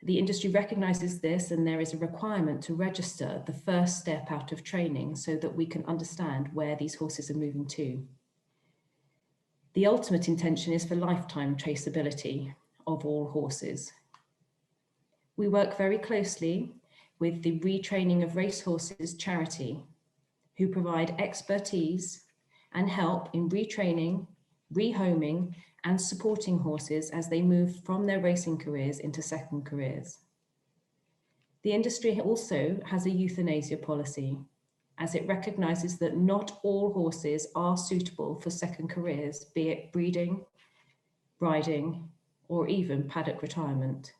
The industry recognises this, and there is a requirement to register the first step out of training so that we can understand where these horses are moving to. The ultimate intention is for lifetime traceability of all horses. We work very closely with the Retraining of Racehorses charity, who provide expertise and help in retraining, rehoming, and supporting horses as they move from their racing careers into second careers. The industry also has a euthanasia policy, as it recognises that not all horses are suitable for second careers, be it breeding, riding, or even paddock retirement.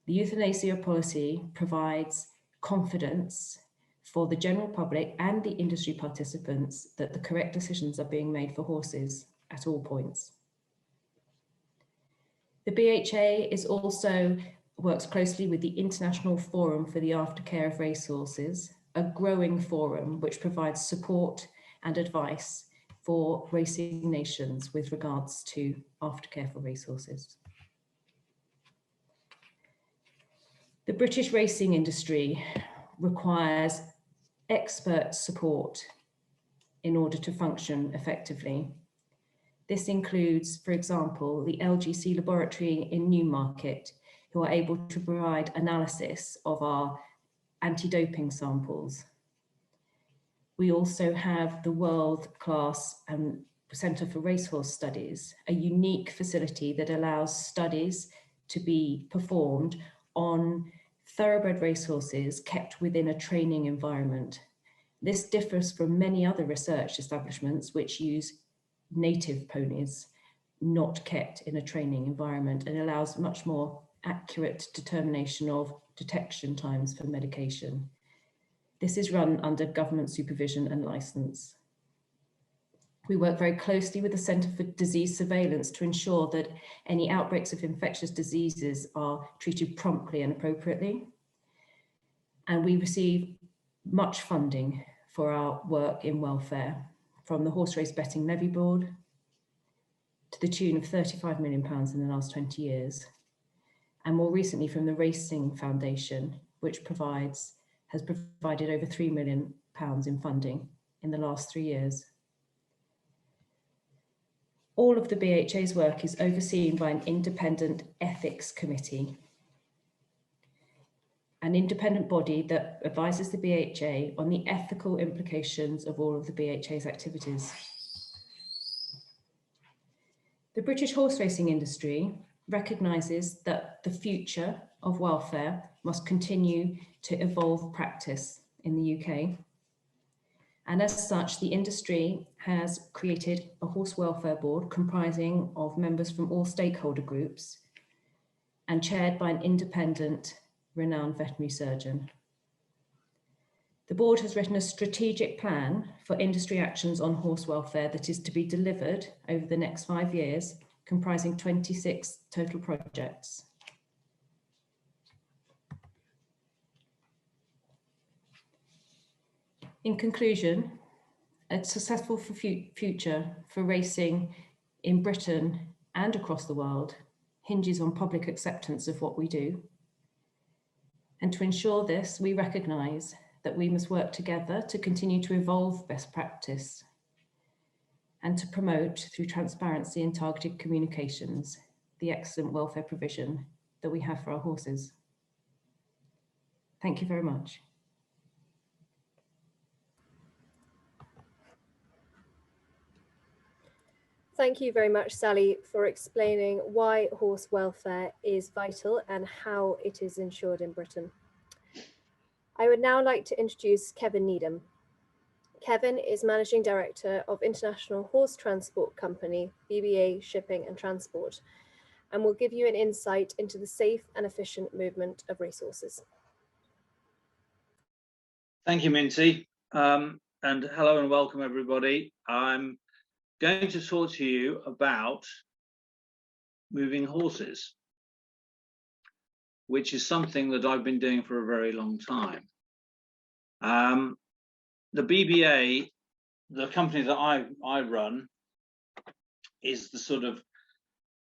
The euthanasia policy provides confidence for the general public and the industry participants that the correct decisions are being made for horses at all points. The BHA also works closely with the International Forum for the Aftercare of Racehorses, a growing forum which provides support and advice for racing nations with regards to aftercare for racehorses. The British racing industry requires expert support in order to function effectively. This includes, for example, the LGC laboratory in Newmarket, who are able to provide analysis of our anti-doping samples. We also have the world-class Centre for Racehorse Studies, a unique facility that allows studies to be performed on thoroughbred racehorses kept within a training environment. This differs from many other research establishments which use native ponies not kept in a training environment, and allows much more accurate determination of detection times for medication. This is run under government supervision and licence. We work very closely with the Centre for Disease Surveillance to ensure that any outbreaks of infectious diseases are treated promptly and appropriately. And we receive much funding for our work in welfare from the Horse Race Betting Levy Board to the tune of £35 million in the last 20 years. And more recently from the Racing Foundation, which has provided over £3 million in funding in the last 3 years. All of the BHA's work is overseen by an independent ethics committee, an independent body that advises the BHA on the ethical implications of all of the BHA's activities. The British horse racing industry recognises that the future of welfare must continue to evolve practice in the UK. And as such, the industry has created a horse welfare board comprising of members from all stakeholder groups and chaired by an independent, renowned veterinary surgeon. The board has written a strategic plan for industry actions on horse welfare that is to be delivered over the next 5 years, comprising 26 total projects. In conclusion, a successful future for racing in Britain and across the world hinges on public acceptance of what we do. And to ensure this, we recognise that we must work together to continue to evolve best practice and to promote, through transparency and targeted communications, the excellent welfare provision that we have for our horses. Thank you very much. Thank you very much, Sally, for explaining why horse welfare is vital and how it is ensured in Britain. I would now like to introduce Kevin Needham. Kevin is Managing Director of International Horse Transport Company, BBA Shipping and Transport, and will give you an insight into the safe and efficient movement of racehorses. Thank you, Minty. And hello and welcome, everybody. I'm going to talk to you about moving horses, which is something that I've been doing for a very long time. The BBA, the company that I run, is the sort of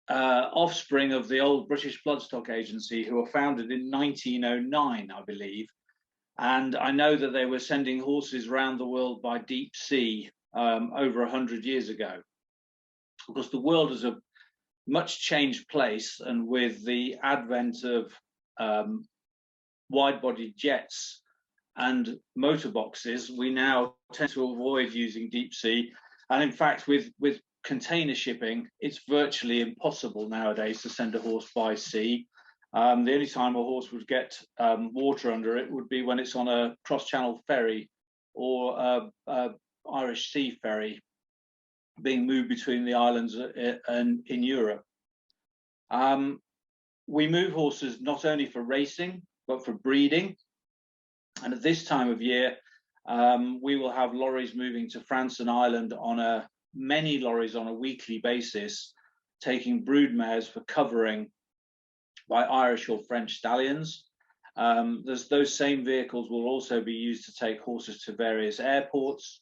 offspring of the old British Bloodstock Agency, who were founded in 1909, I believe. And I know that they were sending horses around the world by deep sea over 100 years ago. Of course, the world is a much changed place, and with the advent of wide-body jets and motorboxes, we now tend to avoid using deep sea. And in fact, with container shipping, it's virtually impossible nowadays to send a horse by sea. The only time a horse would get water under it would be when it's on a cross-channel ferry or a Irish Sea ferry being moved between the islands and in Europe. We move horses not only for racing, but for breeding. And at this time of year, we will have lorries moving to France and Ireland on many lorries on a weekly basis, taking brood mares for covering by Irish or French stallions. Those same vehicles will also be used to take horses to various airports,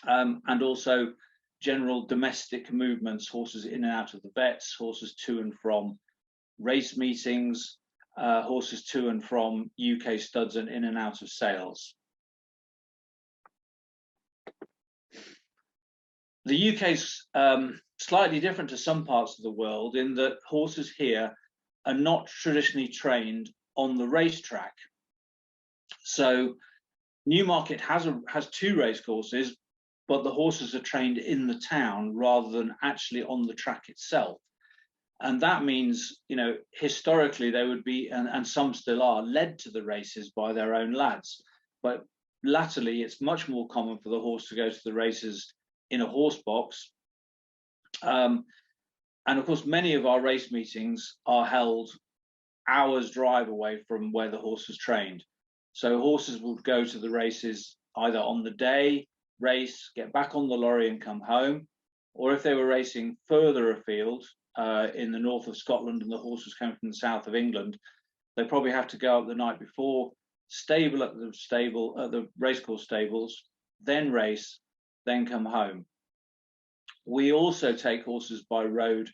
and also general domestic movements, horses in and out of the vets, horses to and from race meetings, horses to and from UK studs and in and out of sales. The UK's slightly different to some parts of the world in that horses here are not traditionally trained on the racetrack. So Newmarket has 2 race courses, but the horses are trained in the town rather than actually on the track itself. And that means, you know, historically they would be, and some still are, led to the races by their own lads. But latterly, it's much more common for the horse to go to the races in a horse box. And of course, many of our race meetings are held hours drive away from where the horse was trained. So horses would go to the races either on the day, race, get back on the lorry and come home, or if they were racing further afield in the north of Scotland and the horse was coming from the south of England, they probably have to go up the night before, stable at the racecourse stables, then race, then come home. We also take horses by road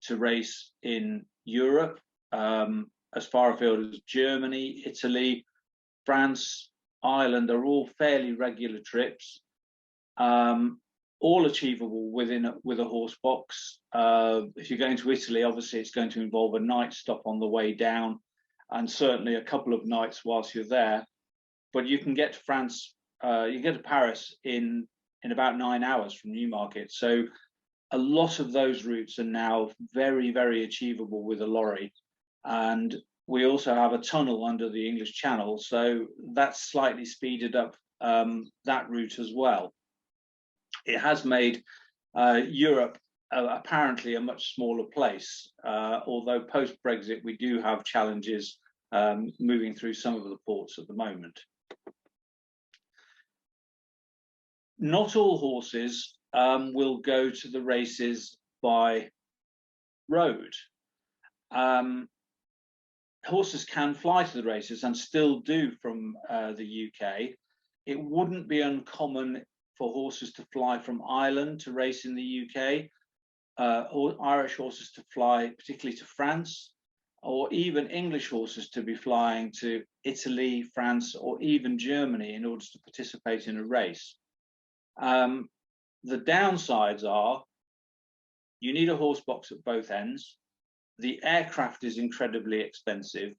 to race in Europe, as far afield as Germany, Italy, France, Ireland are all fairly regular trips, all achievable with a horse box. If you're going to Italy, obviously it's going to involve a night stop on the way down, and certainly a couple of nights whilst you're there. But you can get to France, you get to Paris in about 9 hours from Newmarket. So a lot of those routes are now very, very achievable with a lorry. And We also have a tunnel under the English Channel, so that's slightly speeded up that route as well. It has made Europe apparently a much smaller place, although post-Brexit we do have challenges moving through some of the ports at the moment. Not all horses will go to the races by road. Horses can fly to the races and still do from the UK. It wouldn't be uncommon for horses to fly from Ireland to race in the UK, or Irish horses to fly particularly to France, or even English horses to be flying to Italy, France, or even Germany in order to participate in a race. The downsides are you need a horse box at both ends. The aircraft is incredibly expensive,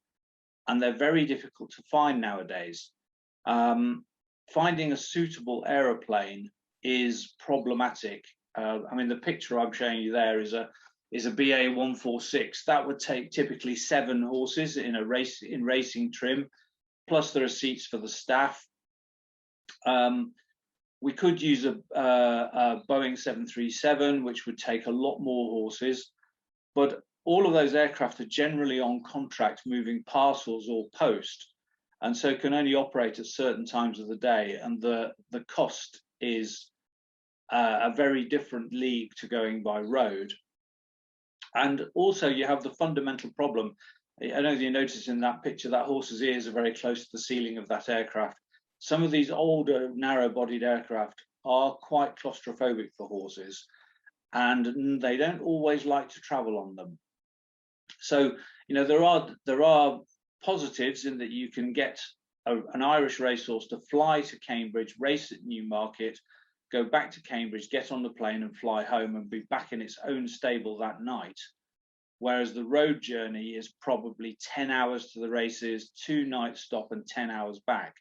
and they're very difficult to find nowadays. Finding a suitable aeroplane is problematic. I mean, the picture I'm showing you there is a BA 146. That would take typically 7 horses in racing trim, plus there are seats for the staff. We could use a Boeing 737, which would take a lot more horses, but all of those aircraft are generally on contract moving parcels or post, and so can only operate at certain times of the day, and the cost is a very different league to going by road. And also you have the fundamental problem. I know you notice in that picture that horse's ears are very close to the ceiling of that aircraft. Some of these older narrow-bodied aircraft are quite claustrophobic for horses, and they don't always like to travel on them. So, you know, there are positives in that you can get an Irish racehorse to fly to Cambridge, race at Newmarket, go back to Cambridge, get on the plane and fly home and be back in its own stable that night. Whereas the road journey is probably 10 hours to the races, 2 night stop and 10 hours back.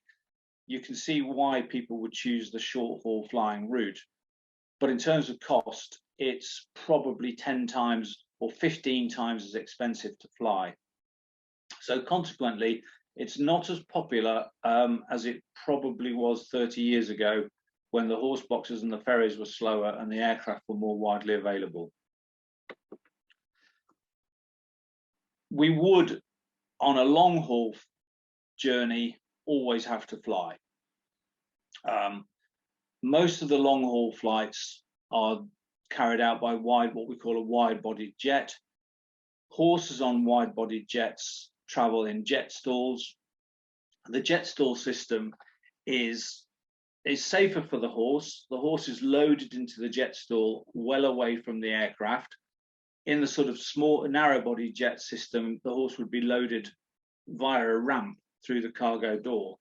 You can see why people would choose the short haul flying route. But in terms of cost, it's probably 10 times or 15 times as expensive to fly. So consequently, it's not as popular as it probably was 30 years ago, when the horse boxes and the ferries were slower and the aircraft were more widely available. We would, on a long haul journey, always have to fly. Most of the long haul flights are carried out by what we call a wide-bodied jet. Horses on wide-bodied jets travel in jet stalls. The jet stall system is safer for the horse. The horse is loaded into the jet stall well away from the aircraft. In the sort of small, narrow-bodied jet system, the horse would be loaded via a ramp through the cargo door,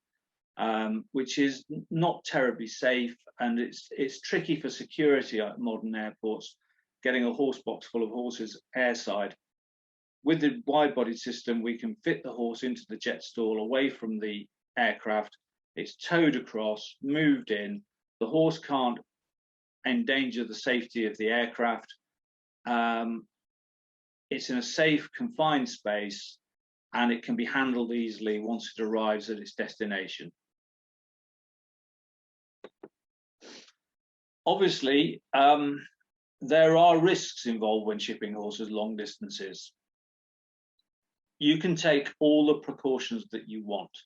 which is not terribly safe, and it's tricky for security at modern airports, getting a horse box full of horses airside. With the wide-bodied system, we can fit the horse into the jet stall away from the aircraft. It's towed across, moved in. The horse can't endanger the safety of the aircraft. It's in a safe, confined space, and it can be handled easily once it arrives at its destination. Obviously, there are risks involved when shipping horses long distances. You can take all the precautions that you want.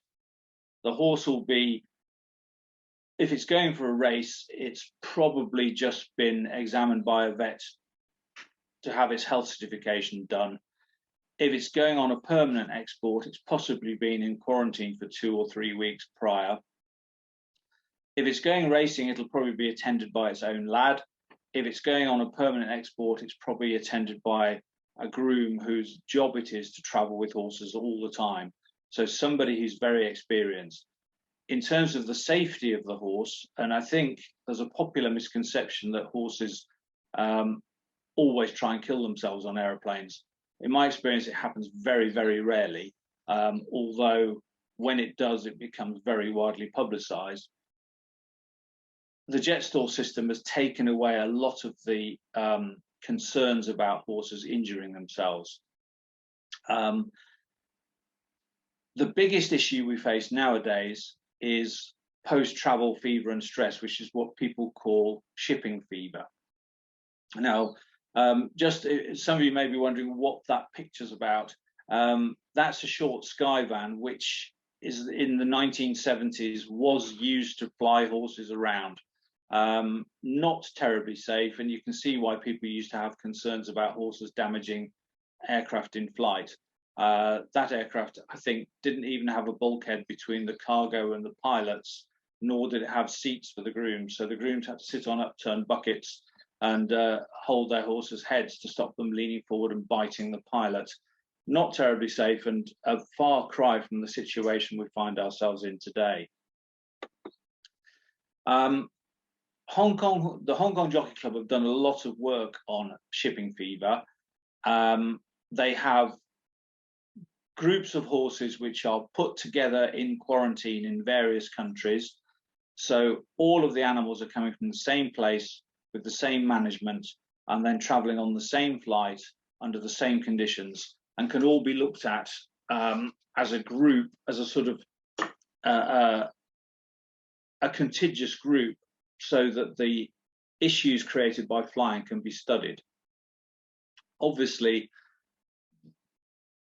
The horse will be, if it's going for a race, it's probably just been examined by a vet to have its health certification done. If it's going on a permanent export, it's possibly been in quarantine for 2 or 3 weeks prior. If it's going racing, it'll probably be attended by its own lad. If it's going on a permanent export, it's probably attended by a groom whose job it is to travel with horses all the time. So somebody who's very experienced. In terms of the safety of the horse, and I think there's a popular misconception that horses always try and kill themselves on aeroplanes. In my experience, it happens very, very rarely, although when it does, it becomes very widely publicized. The jet stall system has taken away a lot of the concerns about horses injuring themselves. The biggest issue we face nowadays is post-travel fever and stress, which is what people call shipping fever. Now, just some of you may be wondering what that picture's about. That's a short sky van, which is in the 1970s was used to fly horses around. Not terribly safe, and you can see why people used to have concerns about horses damaging aircraft in flight. That aircraft, I think, didn't even have a bulkhead between the cargo and the pilots, nor did it have seats for the grooms. So the grooms had to sit on upturned buckets and hold their horses' heads to stop them leaning forward and biting the pilot. Not terribly safe, and a far cry from the situation we find ourselves in today. The Hong Kong Jockey Club have done a lot of work on shipping fever. They have groups of horses which are put together in quarantine in various countries. So all of the animals are coming from the same place with the same management and then traveling on the same flight under the same conditions, and can all be looked at as a group, as a sort of a contiguous group, so that the issues created by flying can be studied. Obviously,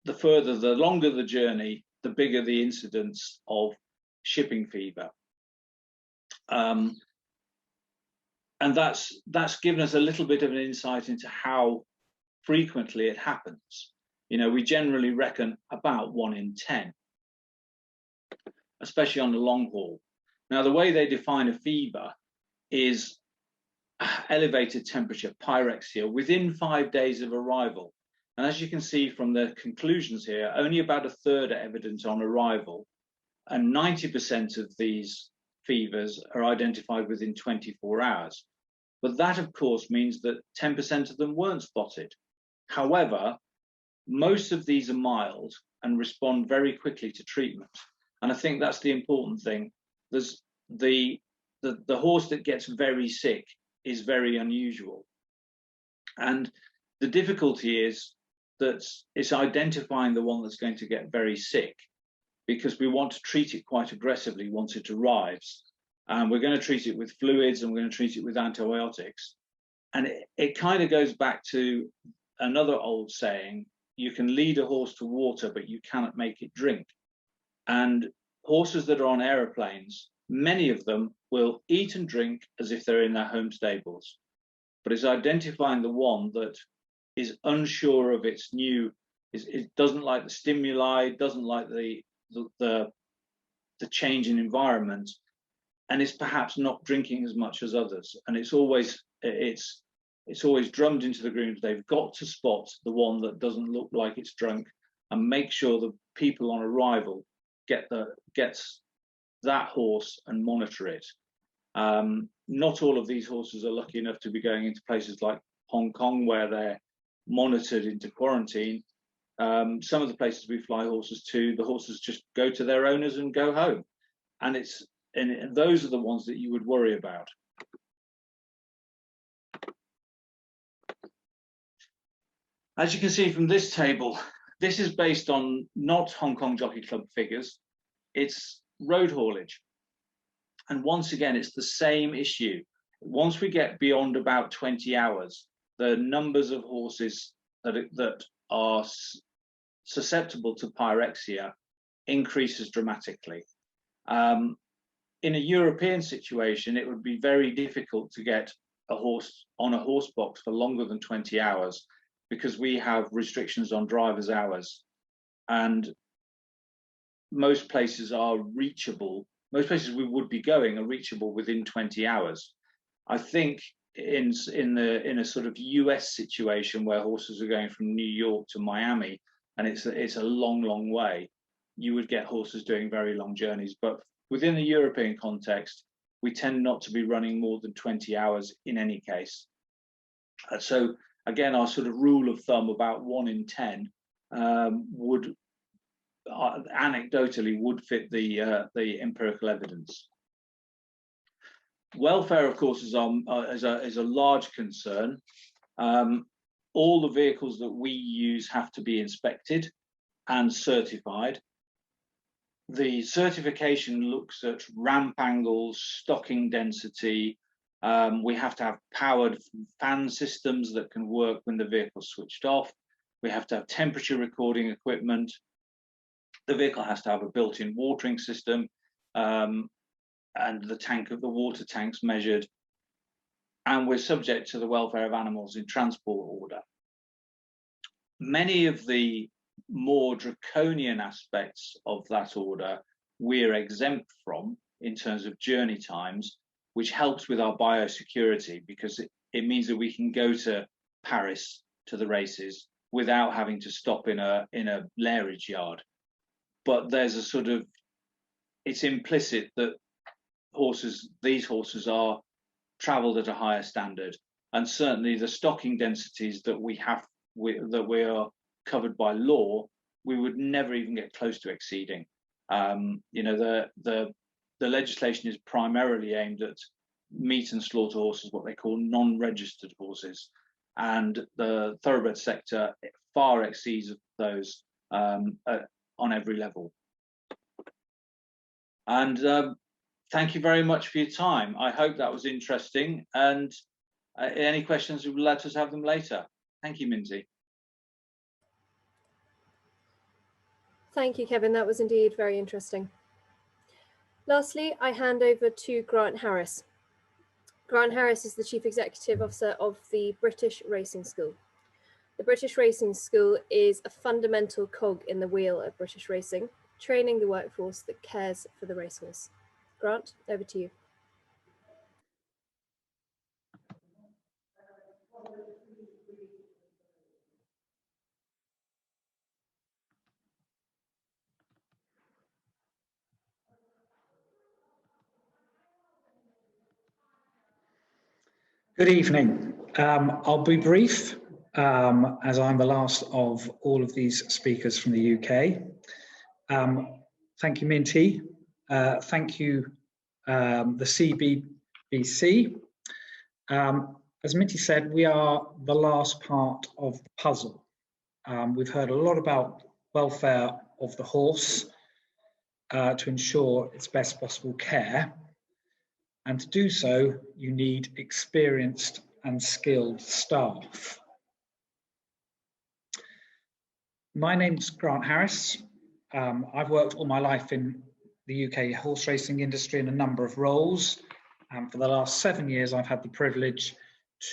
the longer the journey, the bigger the incidence of shipping fever. And that's given us a little bit of an insight into how frequently it happens. You know, we generally reckon about 1 in 10, especially on the long haul. Now, the way they define a fever is elevated temperature, pyrexia, within 5 days of arrival. And as you can see from the conclusions here, only about a third are evident on arrival, and 90% of these fevers are identified within 24 hours. But that, of course, means that 10% of them weren't spotted. However, most of these are mild and respond very quickly to treatment. And I think that's the important thing. There's the horse that gets very sick is very unusual. And the difficulty is that it's identifying the one that's going to get very sick, because we want to treat it quite aggressively once it arrives. And we're going to treat it with fluids, and we're going to treat it with antibiotics. And it kind of goes back to another old saying, you can lead a horse to water, but you cannot make it drink. And horses that are on aeroplanes, many of them will eat and drink as if they're in their home stables. But it's identifying the one that is unsure of its new, it doesn't like the stimuli, doesn't like the change in environment, and is perhaps not drinking as much as others. And it's always drummed into the grooms. They've got to spot the one that doesn't look like it's drunk, and make sure the people on arrival gets that horse and monitor it. Not all of these horses are lucky enough to be going into places like Hong Kong, where they're monitored into quarantine. Some of the places we fly horses to, the horses just go to their owners and go home. And those are the ones that you would worry about. As you can see from this table, this is based on not Hong Kong Jockey Club figures, it's road haulage. And once again, it's the same issue. Once we get beyond about 20 hours, the numbers of horses that are susceptible to pyrexia increases dramatically. In a European situation, it would be very difficult to get a horse on a horse box for longer than 20 hours, because we have restrictions on drivers' hours, and most places are reachable. Most places we would be going are reachable within 20 hours. I think in a sort of US situation where horses are going from New York to Miami, and it's a long way, you would get horses doing very long journeys. But within the European context, we tend not to be running more than 20 hours in any case. So again, our sort of rule of thumb, about 1 in 10, would anecdotally would fit the empirical evidence. Welfare, of course, is a large concern. All the vehicles that we use have to be inspected and certified. The certification looks at ramp angles, stocking density. We have to have powered fan systems that can work when the vehicle's switched off. We have to have temperature recording equipment. The vehicle has to have a built-in watering system, and the water tanks measured. And we're subject to the welfare of animals in transport order. Many of the more draconian aspects of that order we're exempt from in terms of journey times, which helps with our biosecurity, because it means that we can go to Paris to the races without having to stop in a lairage yard. But there's a sort of, it's implicit that these horses are travelled at a higher standard, and certainly the stocking densities that we are covered by law, we would never even get close to exceeding. You know, the legislation is primarily aimed at meat and slaughter horses, what they call non-registered horses, and the thoroughbred sector far exceeds those on every level. And thank you very much for your time. I hope that was interesting, and any questions, let us have them later. Thank you, Minty. Thank you, Kevin. That was indeed very interesting. Lastly, I hand over to Grant Harris. Grant Harris is the Chief Executive Officer of the British Racing School. The British Racing School is a fundamental cog in the wheel of British racing, training the workforce that cares for the racehorse. Grant, over to you. Good evening. I'll be brief, as I'm the last of all of these speakers from the UK. Thank you, Minty. Thank you, the CBBC. As Minty said, we are the last part of the puzzle. We've heard a lot about welfare of the horse to ensure its best possible care. And to do so, you need experienced and skilled staff. My name's Grant Harris. I've worked all my life in the UK horse racing industry in a number of roles. And for the last 7 years, I've had the privilege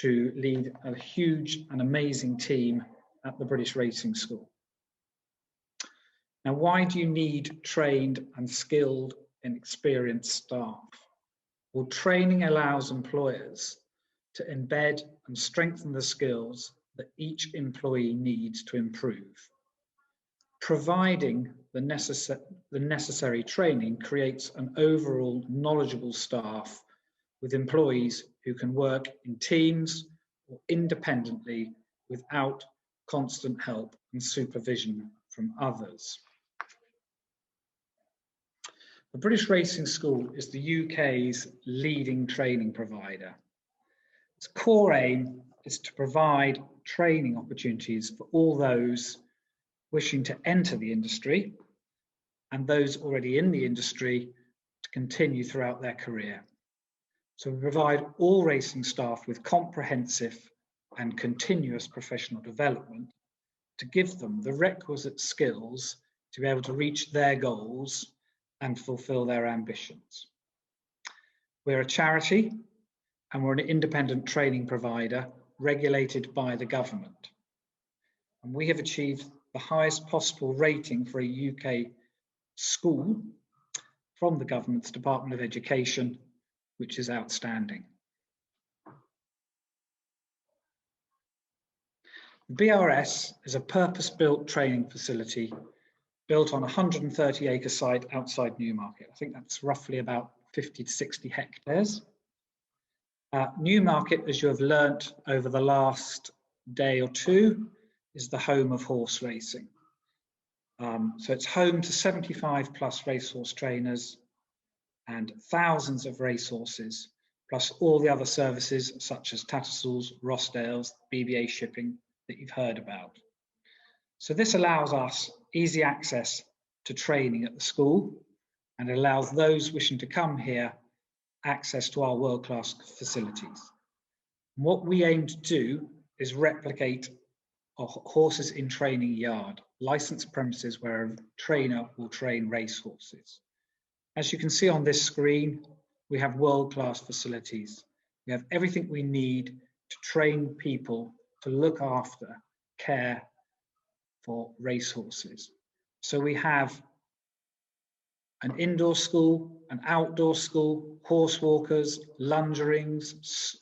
to lead a huge and amazing team at the British Racing School. Now, why do you need trained and skilled and experienced staff? Well, training allows employers to embed and strengthen the skills that each employee needs to improve. Providing the necessary training creates an overall knowledgeable staff with employees who can work in teams or independently without constant help and supervision from others. The British Racing School is the UK's leading training provider. Its core aim is to provide training opportunities for all those wishing to enter the industry and those already in the industry to continue throughout their career. So we provide all racing staff with comprehensive and continuous professional development to give them the requisite skills to be able to reach their goals and fulfill their ambitions. We're a charity and we're an independent training provider regulated by the government. And we have achieved the highest possible rating for a UK school from the government's Department of Education, which is outstanding. BRS is a purpose-built training facility built on a 130-acre site outside Newmarket. I think that's roughly about 50 to 60 hectares. Newmarket, as you have learnt over the last day or two, is the home of horse racing. So it's home to 75 plus racehorse trainers and thousands of racehorses, plus all the other services such as Tattersalls, Rossdales, BBA shipping that you've heard about. So this allows us easy access to training at the school, and allows those wishing to come here access to our world-class facilities. And what we aim to do is replicate a horses in training yard, licensed premises where a trainer will train racehorses. As you can see on this screen, we have world-class facilities. We have everything we need to train people to look after, care for racehorses. So we have an indoor school, an outdoor school, horse walkers, lungerings,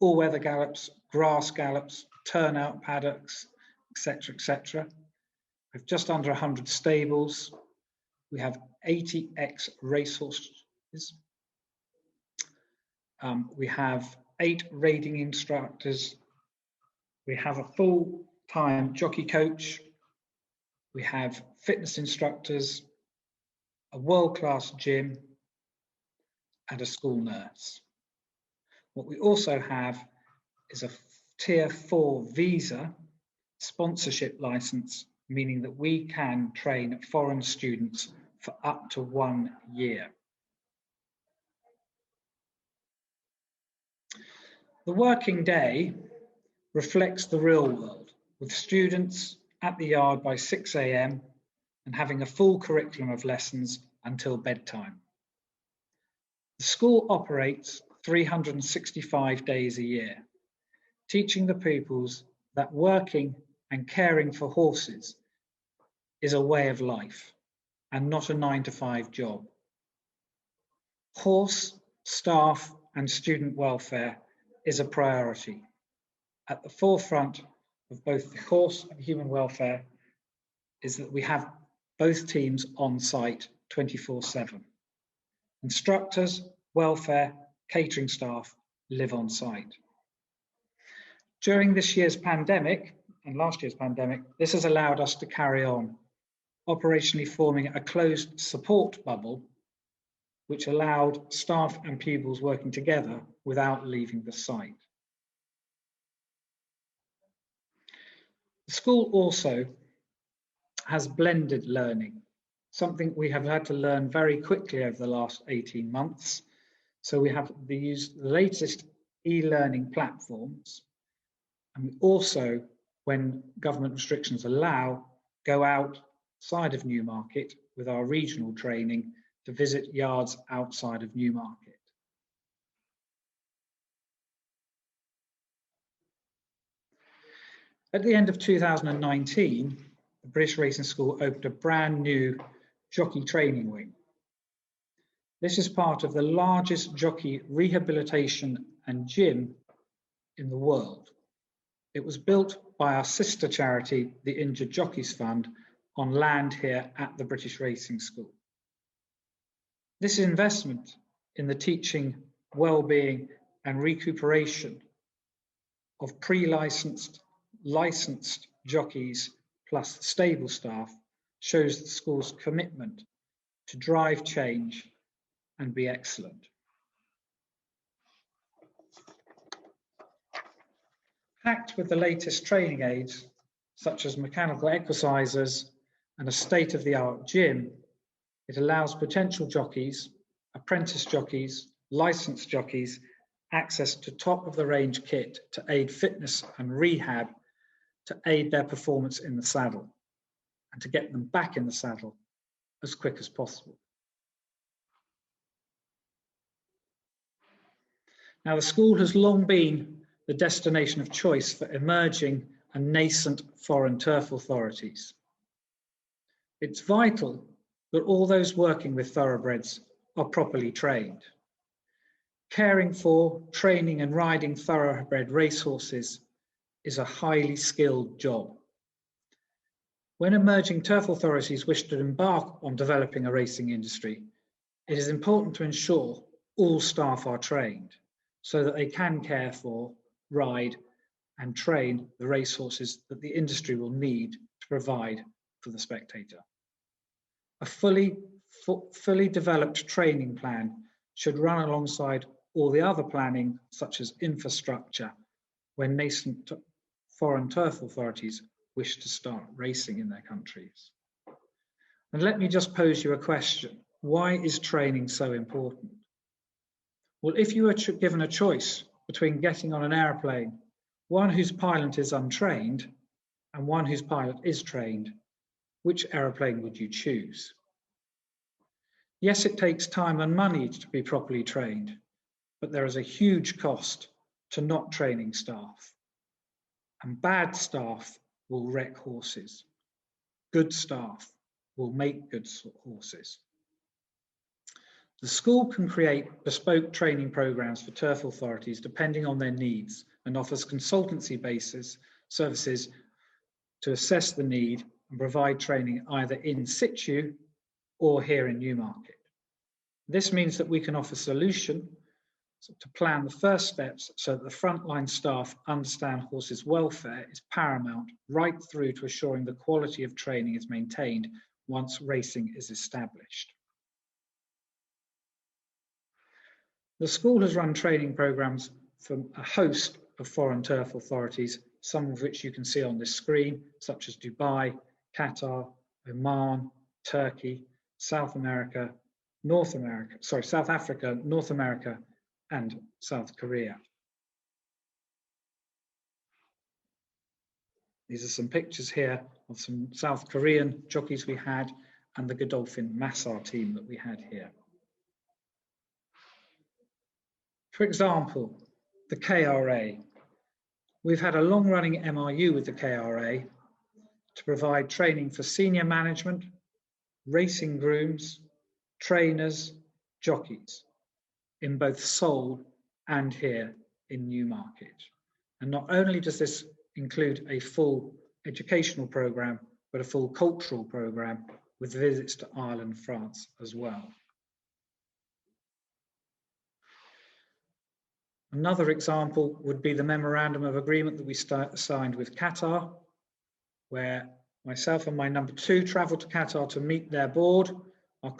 all-weather gallops, grass gallops, turnout paddocks, etc., etc. We have just under 100 stables. We have 80 ex-racehorses. We have 8 raiding instructors. We have a full-time jockey coach. We have fitness instructors, a world-class gym, and a school nurse. What we also have is a Tier 4 visa sponsorship license, meaning that we can train foreign students for up to 1 year. The working day reflects the real world, with students at the yard by 6 AM and having a full curriculum of lessons until bedtime. The school operates 365 days a year, teaching the pupils that working and caring for horses is a way of life and not a 9-to-5 job. Horse, staff, and student welfare is a priority. At the forefront of both the horse and human welfare is that we have both teams on site 24/7. Instructors, welfare, catering staff live on site. During this year's pandemic and last year's pandemic, this has allowed us to carry on, operationally forming a closed support bubble, which allowed staff and pupils working together without leaving the site. The school also has blended learning, something we have had to learn very quickly over the last 18 months. So we have used the latest e-learning platforms, and we also, when government restrictions allow, go outside of Newmarket with our regional training to visit yards outside of Newmarket. At the end of 2019, the British Racing School opened a brand new jockey training wing. This is part of the largest jockey rehabilitation and gym in the world. It was built by our sister charity, the Injured Jockeys Fund, on land here at the British Racing School. This investment in the teaching, well-being and recuperation of pre-licensed, licensed jockeys plus stable staff shows the school's commitment to drive change and be excellent. Packed with the latest training aids, such as mechanical exercisers and a state-of-the-art gym, it allows potential jockeys, apprentice jockeys, licensed jockeys, access to top-of-the-range kit to aid fitness and rehab, to aid their performance in the saddle, and to get them back in the saddle as quick as possible. Now, the school has long been the destination of choice for emerging and nascent foreign turf authorities. It's vital that all those working with thoroughbreds are properly trained. Caring for, training and riding thoroughbred racehorses is a highly skilled job. When emerging turf authorities wish to embark on developing a racing industry, it is important to ensure all staff are trained so that they can care for, ride and train the racehorses that the industry will need to provide for the spectator. A fully developed training plan should run alongside all the other planning, such as infrastructure, when nascent foreign turf authorities wish to start racing in their countries. And let me just pose you a question. Why is training so important? Well, if you were given a choice between getting on an airplane, one whose pilot is untrained and one whose pilot is trained, which aeroplane would you choose? Yes, it takes time and money to be properly trained, but there is a huge cost to not training staff. And bad staff will wreck horses. Good staff will make good horses. The school can create bespoke training programs for turf authorities depending on their needs and offers consultancy basis services to assess the need and provide training either in situ or here in Newmarket. This means that we can offer solutions to plan the first steps so that the frontline staff understand horses' welfare is paramount right through to assuring the quality of training is maintained once racing is established. The school has run training programs for a host of foreign turf authorities, some of which you can see on this screen, such as Dubai, Qatar, Oman, Turkey, South Africa, North America, and South Korea. These are some pictures here of some South Korean jockeys we had and the Godolphin Massar team that we had here. For example, the KRA. We've had a long-running MRU with the KRA to provide training for senior management, racing grooms, trainers, jockeys in both Seoul and here in Newmarket. And not only does this include a full educational programme, but a full cultural programme with visits to Ireland, France as well. Another example would be the memorandum of agreement that we signed with Qatar, where myself and my number 2 travelled to Qatar to meet their board. Our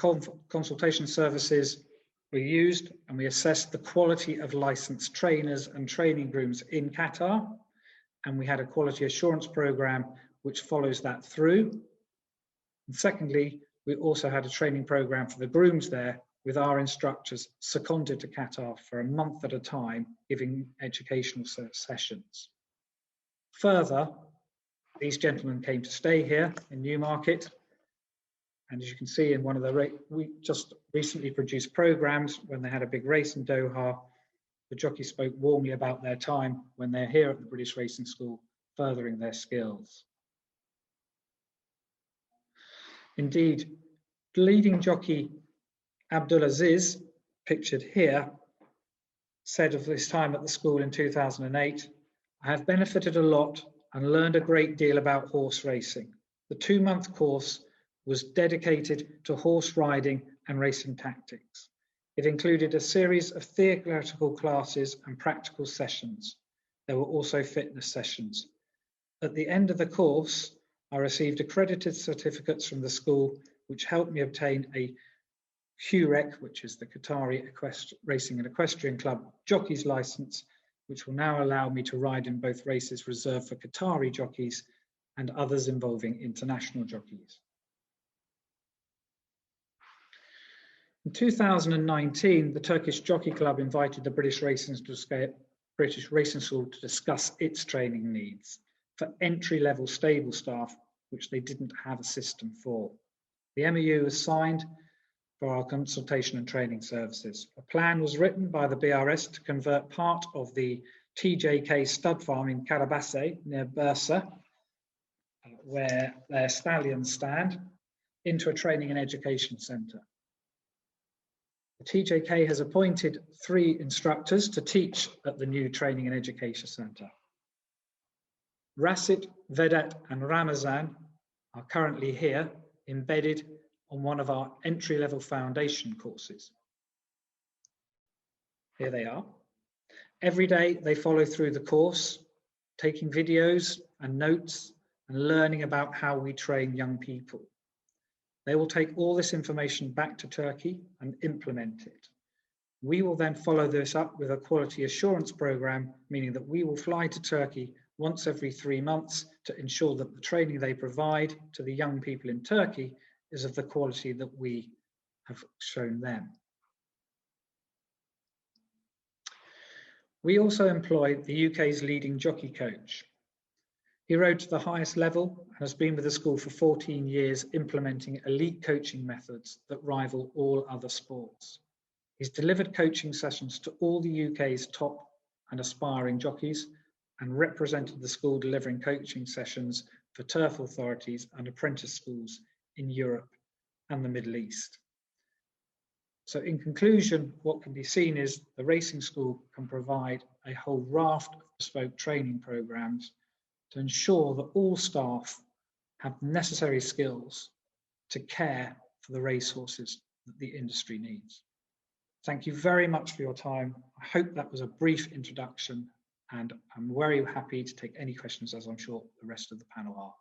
consultation services were used and we assessed the quality of licensed trainers and training grooms in Qatar. And we had a quality assurance program which follows that through. And secondly, we also had a training program for the grooms there with our instructors seconded to Qatar for a month at a time, giving educational sessions. Further, these gentlemen came to stay here in Newmarket. And as you can see in one of the, we just recently produced programs when they had a big race in Doha, the jockeys spoke warmly about their time when they're here at the British Racing School, furthering their skills. Indeed, leading jockey Abdulaziz, pictured here, said of his time at the school in 2008, "I have benefited a lot and learned a great deal about horse racing. The 2-month course was dedicated to horse riding and racing tactics. It included a series of theoretical classes and practical sessions. There were also fitness sessions. At the end of the course, I received accredited certificates from the school, which helped me obtain a QREC, which is the Qatari Racing and Equestrian Club jockey's license, which will now allow me to ride in both races reserved for Qatari jockeys and others involving international jockeys." In 2019, the Turkish Jockey Club invited the British Racing School to discuss its training needs for entry-level stable staff, which they didn't have a system for. The MOU was signed for our consultation and training services. A plan was written by the BRS to convert part of the TJK stud farm in Karabase near Bursa, where their stallions stand, into a training and education centre. The TJK has appointed 3 instructors to teach at the new training and education centre. Rasit, Vedat and Ramazan are currently here, embedded on one of our entry-level foundation courses. Here they are. Every day they follow through the course, taking videos and notes and learning about how we train young people. They will take all this information back to Turkey and implement it. We will then follow this up with a quality assurance program, meaning that we will fly to Turkey once every 3 months to ensure that the training they provide to the young people in Turkey is of the quality that we have shown them. We also employ the UK's leading jockey coach. He rode to the highest level and has been with the school for 14 years, implementing elite coaching methods that rival all other sports. He's delivered coaching sessions to all the UK's top and aspiring jockeys and represented the school delivering coaching sessions for turf authorities and apprentice schools in Europe and the Middle East. So in conclusion, what can be seen is the racing school can provide a whole raft of bespoke training programs to ensure that all staff have the necessary skills to care for the racehorses that the industry needs. Thank you very much for your time. I hope that was a brief introduction, and I'm very happy to take any questions, as I'm sure the rest of the panel are.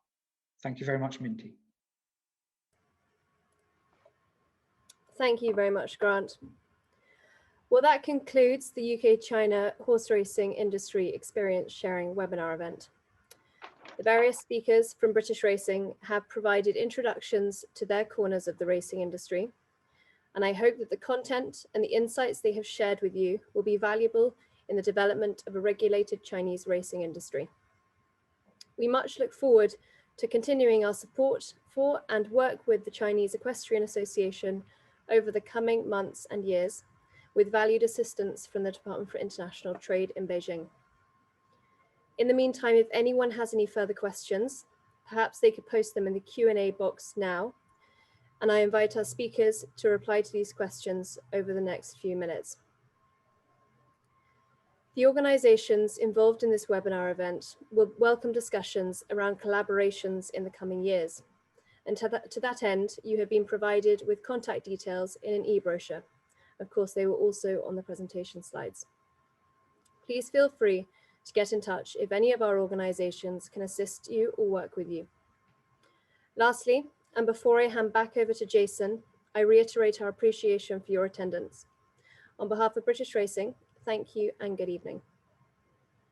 Thank you very much, Minty. Thank you very much, Grant. Well, that concludes the UK-China horse racing industry experience sharing webinar event. The various speakers from British Racing have provided introductions to their corners of the racing industry, and I hope that the content and the insights they have shared with you will be valuable in the development of a regulated Chinese racing industry. We much look forward to continuing our support for and work with the Chinese Equestrian Association over the coming months and years, with valued assistance from the Department for International Trade in Beijing. In the meantime, if anyone has any further questions, perhaps they could post them in the Q&A box now, and I invite our speakers to reply to these questions over the next few minutes. The organisations involved in this webinar event will welcome discussions around collaborations in the coming years. And to that end, you have been provided with contact details in an e-brochure. Of course, they were also on the presentation slides. Please feel free to get in touch if any of our organisations can assist you or work with you. Lastly, and before I hand back over to Jason, I reiterate our appreciation for your attendance. On behalf of British Racing, thank you and good evening.